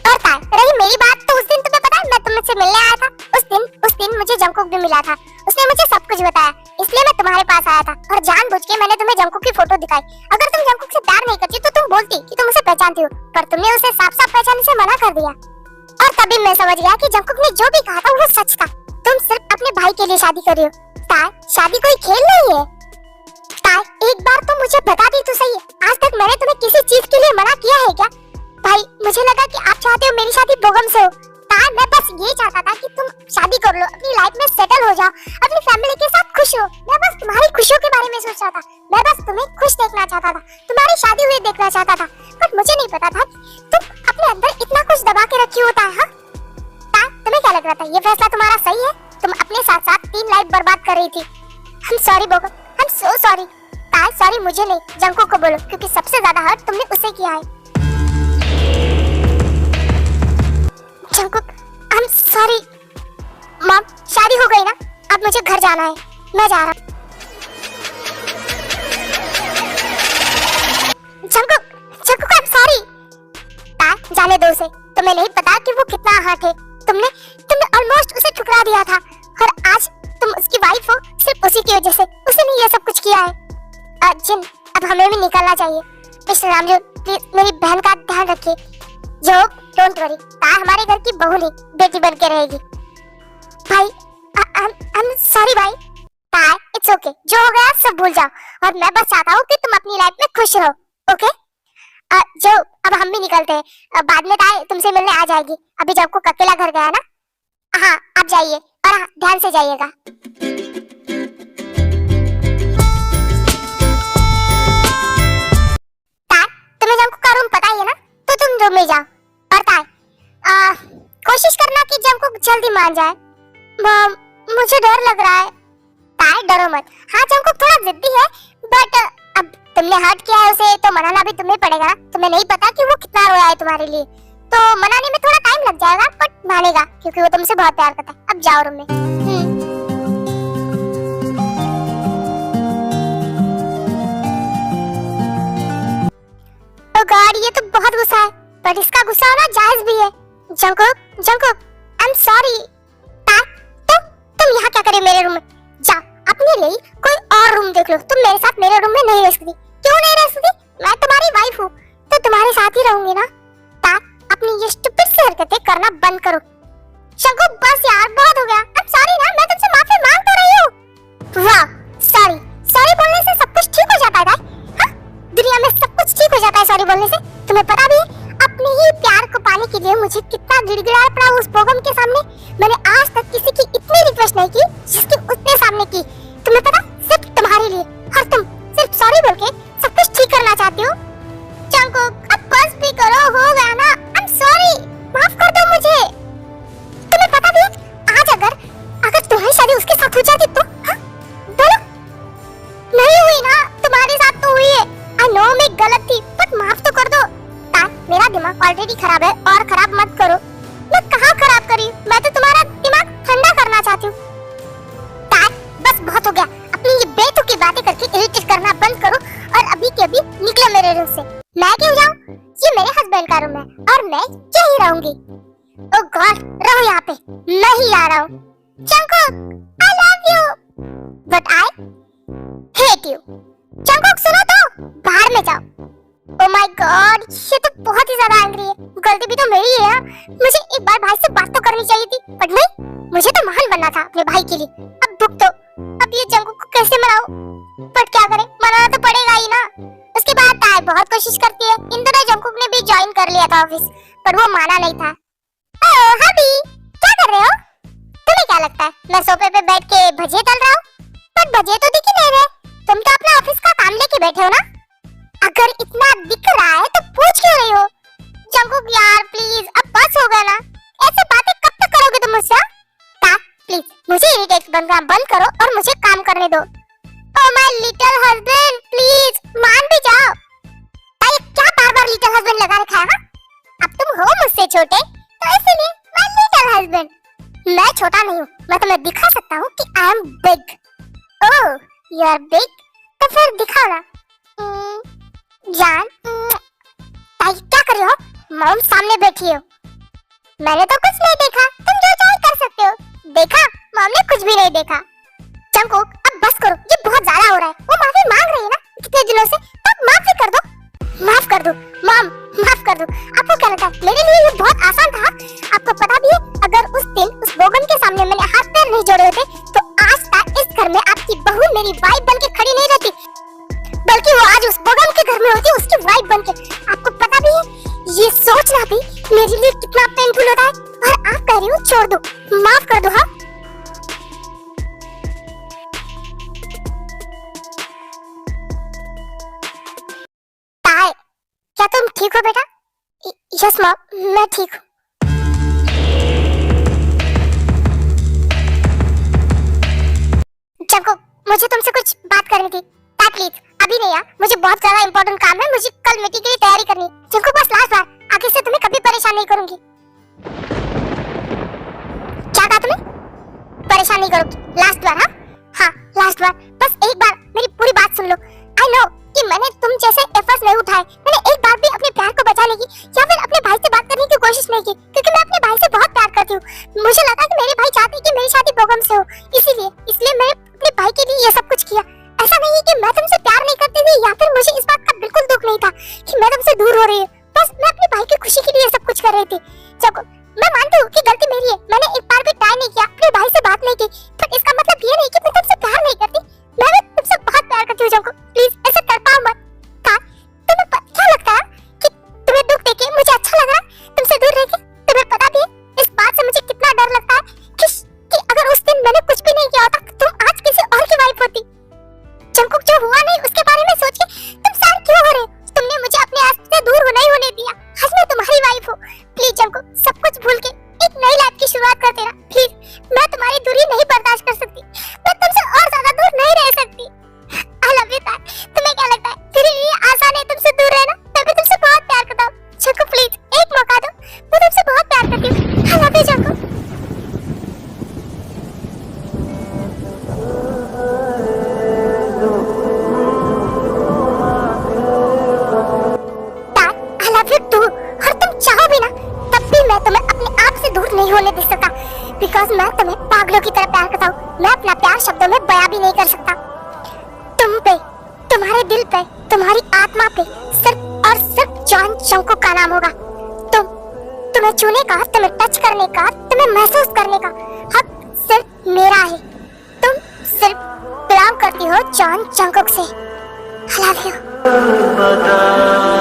और तार, रही मेरी बात तो उस दिन तुम्हें पता है मैं तुमसे मिलने आया था। उस दिन मुझे जंकुक भी मिला था, उसने मुझे सब कुछ बताया। इसलिए मैं तुम्हारे पास आया था और जानबूझ के मैंने तुम्हें जंकुक की फोटो दिखाई। अगर तुम जंकुक से प्यार नहीं करती तो तुम बोलती कि तुम उसे पहचानती हो, पर तुमने उसे साफ-साफ पहचानने से मना कर दिया। और तभी मैं समझ गया कि जंकुक ने जो भी कहा था वो सच था। तुम सिर्फ अपने भाई के लिए शादी कर रही हो। ताय, शादी कोई खेल नहीं है। ताय, एक बार तो मुझे बता दी तो सही, आज तक मैंने तुम्हें किसी चीज के लिए मना किया है क्या? भाई, मुझे लगा कि आप चाहते हो मेरी शादी बोगम से हो। ताय, मैं बस ये चाहता था कि तुम शादी कर लो, अपनी लाइफ में सेटल हो जाओ, अपनी फैमिली के साथ खुश हो। मैं बस तुम्हारी खुशियों के बारे में सोच रहा था। मैं बस तुम्हें खुश देखना चाहता था, तुम्हारी शादी हुई देखना चाहता था। पर मुझे नहीं पता था कि तुम अपने अंदर इतना कुछ दबा के रखी होता है। हाँ ताय, तुम्हें क्या लग रहा था ये फैसला तुम्हारा सही है? तुम अपने साथ साथ 3 लाइफ बर्बाद कर रही थी। I am sorry Bogum, I am so sorry. Tae, sorry मुझे नहीं, जंकुक को बोलो, क्योंकि सबसे ज्यादा हर्ट तुमने उसे किया है। Jungkook, I am sorry. Mom, शादी हो गई ना, अब मुझे घर जाना है, मैं जा रहा हूँ। Jungkook, Jungkook, I am sorry. ताय, जाने दो उसे, तुम्हें नहीं पता कि वो कितना हर्ट है। तुमने ऑलमोस्ट उसे ठुकरा दिया था और आज तुम उसकी वाइफ हो सिर्फ उसी की वजह से। उसने ये सब कुछ किया है। जिन, अब हमें भी निकलना चाहिए। मिस्टर रामजू, प्लीज मेरी बहन का ध्यान रखिए। जो, डोंट वरी, ताय हमारे घर की बहू नहीं, बेटी बन के रहेगी। भाई, आई एम सॉरी भाई। ताय, इट्स ओके, जो हो गया सब भूल जाओ और मैं बस चाहता हूँ कि तुम अपनी लाइफ में खुश रहो, ओके? जो, अब हम भी निकलते हैं। बाद में ताय तुमसे मिलने आ जाएगी। अभी जब को अकेला घर गया ना। हाँ, आप जाइए और हाँ, ध्यान से जाइएगा। ताय, तुम्हें जंकुक का रूम पता ही है ना, तो तुम रूम में जाओ। और ताय, कोशिश करना कि जंकुक जल्दी मान जाए। मुझे डर लग रहा है। ताय, डरो मत। हाँ, जंकुक थोड़ा जिद्दी है, बट अब तुमने हर्ट किया है उसे तो मनाना भी तुम्हें पड़ेगा ना। तुम्हें नहीं पता कि वो कितना रोया है तुम्हारे लिए, तो मनाने में थोड़ा टाइम लग जाएगा, बट मानेगा क्योंकि वो तुमसे बहुत प्यार करता है। अब जाओ रूम में। ओ गॉड, ये तो बहुत गुस्सा है, पर इसका गुस्सा होना जायज भी है। Jungkook, Jungkook, I am sorry. तुम यहाँ क्या करे मेरे रूम में? जाओ, अपने लिए कोई और रूम देख लो। तुम मेरे साथ मेरे रूम में नहीं रह सकती। क्यों नहीं रह सकती? मैं तुम्हारी वाइफ हूँ, तो तुम्हारे साथ ही रहूंगी ना। ताय, अपनी ये स्टूपिड सी हरकतें करना बंद करो। शंकुक, बस यार, बहुत हो गया। अब सॉरी ना, मैं तुमसे माफी मांग तो रही हूँ। वाह, सॉरी, सॉरी बोलने से सब कुछ ठीक हो जाता है ताय। हाँ, दुनिया में सब कुछ ठीक हो जाता है सॉरी बोलने से। तुम्हें पता भी है अपने ही प्यार को पाने के लिए मुझे कितना गिड़गिड़ाना पड़ा उस बोगम के सामने। मैंने आज तक किसी की इतनी रिक्वेस्ट नहीं की जिसकी उसने सामने की। तुम्हें पता, सिर्फ तुम्हारे लिए, और तुम सिर्फ सॉरी बोल के सब कुछ ठीक करना चाहती हो। जंकुक, अब बस भी करो, हो गया ना। आई एम सॉरी, माफ कर दो मुझे। तुम्हें पता भी है आज अगर तुम्हारी शादी उसके साथ हो जाती तो? हाँ, बोलो। नहीं हुई ना, तुम्हारे साथ तो हुई है। आई नो मैं गलत थी, बट माफ तो कर दो। ताय, मेरा दिमाग ऑलरेडी खराब है और खराब मत करो। मैं कहाँ खराब करी? मैं तो तुम्हारा दिमाग ठंडा करना चाहती हूँ। ताय, बस बहुत हो गया। अपनी ये बेतुकी बातें करके इरिटेट करना बंद करो और अभी के अभी निकलो मेरे रूम से। मैं क्यों जाऊँ? ये मेरे हस्बैंड का रूम है और मैं यहीं रहूंगी। ओह गॉड, रहो यहाँ पे, मैं ही आ रहा हूँ। Jungkook, I love you, but I hate you. Jungkook, सुनो तो, बाहर में जाओ। ओह माय गॉड, ये तो बहुत ही ज्यादा एंग्री है। गलती भी तो मेरी है ना। मुझे एक बार भाई से बात तो करनी चाहिए थी, बट नहीं, मुझे तो महान बनना था अपने भाई के लिए। अब भुगतो। अब ये जंकुक को कैसे मनाऊं? बट क्या करें, मनाना तो पड़ेगा ही ना। उसके बाद ताय बहुत कोशिश करती है। इन दिनों जंकुक ने भी ज्वाइन कर लिया था ऑफिस, पर वो माना नहीं था। ओह हबी, क्या कर रहे हो? तुम्हें क्या लगता है मैं सोफे पे बैठ के भजिए तल रहा हूँ? पर भजिए तो दिख ही नहीं रहे। तुम तो अपना ऑफिस का काम लेके बैठे हो ना। अगर इतना दिख रहा है तो पूछ क्यों रही हो? जंकुक यार प्लीज, अब बस हो गया ना। ऐसे बातें कब तक करोगे तुम मुझसे? प्लीज मुझे इरिटेट करना बंद करो और मुझे काम करने दो। Oh my little husband, please मान भी जाओ। अरे क्या बार-बार लिटिल हस्बैंड लगा रखा है? अब तुम हो मुझसे छोटे, तो इसलिए मैं लिटिल हस्बैंड। मैं छोटा नहीं हूँ, मैं तुम्हें दिखा सकता हूँ कि I am big. Oh you are big, तो फिर दिखाओ ना। जान, क्या कर रहे हो? मॉम सामने बैठी हो। मैंने तो कुछ नहीं देखा, तुम जो चाहे कर सकते हो। देखा? मॉम ने कुछ भी नहीं देखा। जंकुक, अब बस करो, कह रही हूँ छोड़ दो, माफ कर दो। हाँ ताए, क्या तुम ठीक हो बेटा? यस माँ, मैं ठीक हूँ। जंकुक, मुझे तुमसे कुछ बात करनी थी। ताए प्लीज, अभी नहीं यार, मुझे बहुत ज्यादा इंपॉर्टेंट काम है, मुझे कल मीटिंग के लिए तैयारी करनी है। जंकुक बस लास्ट बार, आगे से तुम्हें कभी परेशान नहीं करूंगी। क्या कहा तुमने? परेशान नहीं करोगी, लास्ट बार। हाँ लास्ट बार, बस एक बार मेरी पूरी बात सुन लो। आई नो कि मैंने तुम जैसे एफर्ट्स नहीं उठाए, मैंने एक बार भी अपने प्यार को बचाने की या फिर अपने भाई से बात करने की कोशिश नहीं की, क्योंकि मैं अपने भाई से बहुत प्यार करती हूँ। मुझे लगा कि मेरे भाई चाहते कि मेरी शादी बोगम से हो, इसलिए मैंने अपने भाई के लिए ये सब कुछ किया। ऐसा नहीं है कि मैं तुमसे प्यार नहीं करती थी या फिर मुझे इस बात का बिल्कुल दुख नहीं था कि मैं तुमसे दूर हो रही हूँ। बस मैं अपने भाई की खुशी के लिए ये सब कुछ कर रही थी। जब मैं मानती हूँ कि गलती मेरी है, मैंने एक बार भी ट्राई नहीं किया, अपने भाई से बात नहीं की, पर इसका मतलब ये नहीं कि मैं तुमसे प्यार नहीं करती। मैं भी तुमसे बहुत प्यार करती हूँ जंकुक, प्लीज ऐसा कर पाओ मत। तुम्हें क्या लगता है कि तुम्हें दुख देके मुझे अच्छा लग रहा है तुमसे दूर रह के? तुम्हें पता भी है इस बात से मुझे कितना डर लगता है कि अगर उस दिन मैंने कुछ भी नहीं किया होता तो तुम आज किसी और की वाइफ होती। जंकुक, जो हुआ नहीं उसके बारे में सोच के तुम सैड क्यों हो रहे हो? तुमने मुझे अपने आस से दूर नहीं होने दिया, आज मैं तुम्हारी वाइफ हूँ। प्लीज जंकुक, सब कुछ भूल के एक नई लाइफ की शुरुआत कर देना प्लीज। मैं तुम्हारी दूरी नहीं बर्दाश्त कर सकती, मैं तुमसे और ज्यादा दूर नहीं रह सकती। आई लव यू ताई। तुम्हें क्या लगता है मेरे लिए आसान है तुमसे दूर रहना? मैं भी तुमसे बहुत प्यार करता हूँ। जंकुक प्लीज एक मौका दो, मैं तुमसे बहुत प्यार करती हूँ। I love you Jungkook. ताई आई लव यू टू, और तुम चाहो भी ना तब भी मैं तुम्हें अपने आप से दूर नहीं होने दे सकता, बिकॉज मैं तुम्हें पागलों की तरह प्यार करता हूँ। मैं अपना प्यार शब्दों में बयां भी नहीं कर सकता। तुम पे, तुम्हारे दिल पे, तुम्हारी आत्मा पे सिर्फ और सिर्फ जॉन जंकुक का नाम होगा। तुम्हें छूने का, तुम्हें टच करने का, तुम्हें महसूस करने का हक सिर्फ मेरा है। तुम सिर्फ बिलोंग करती हो जॉन जंकुक से। I love you.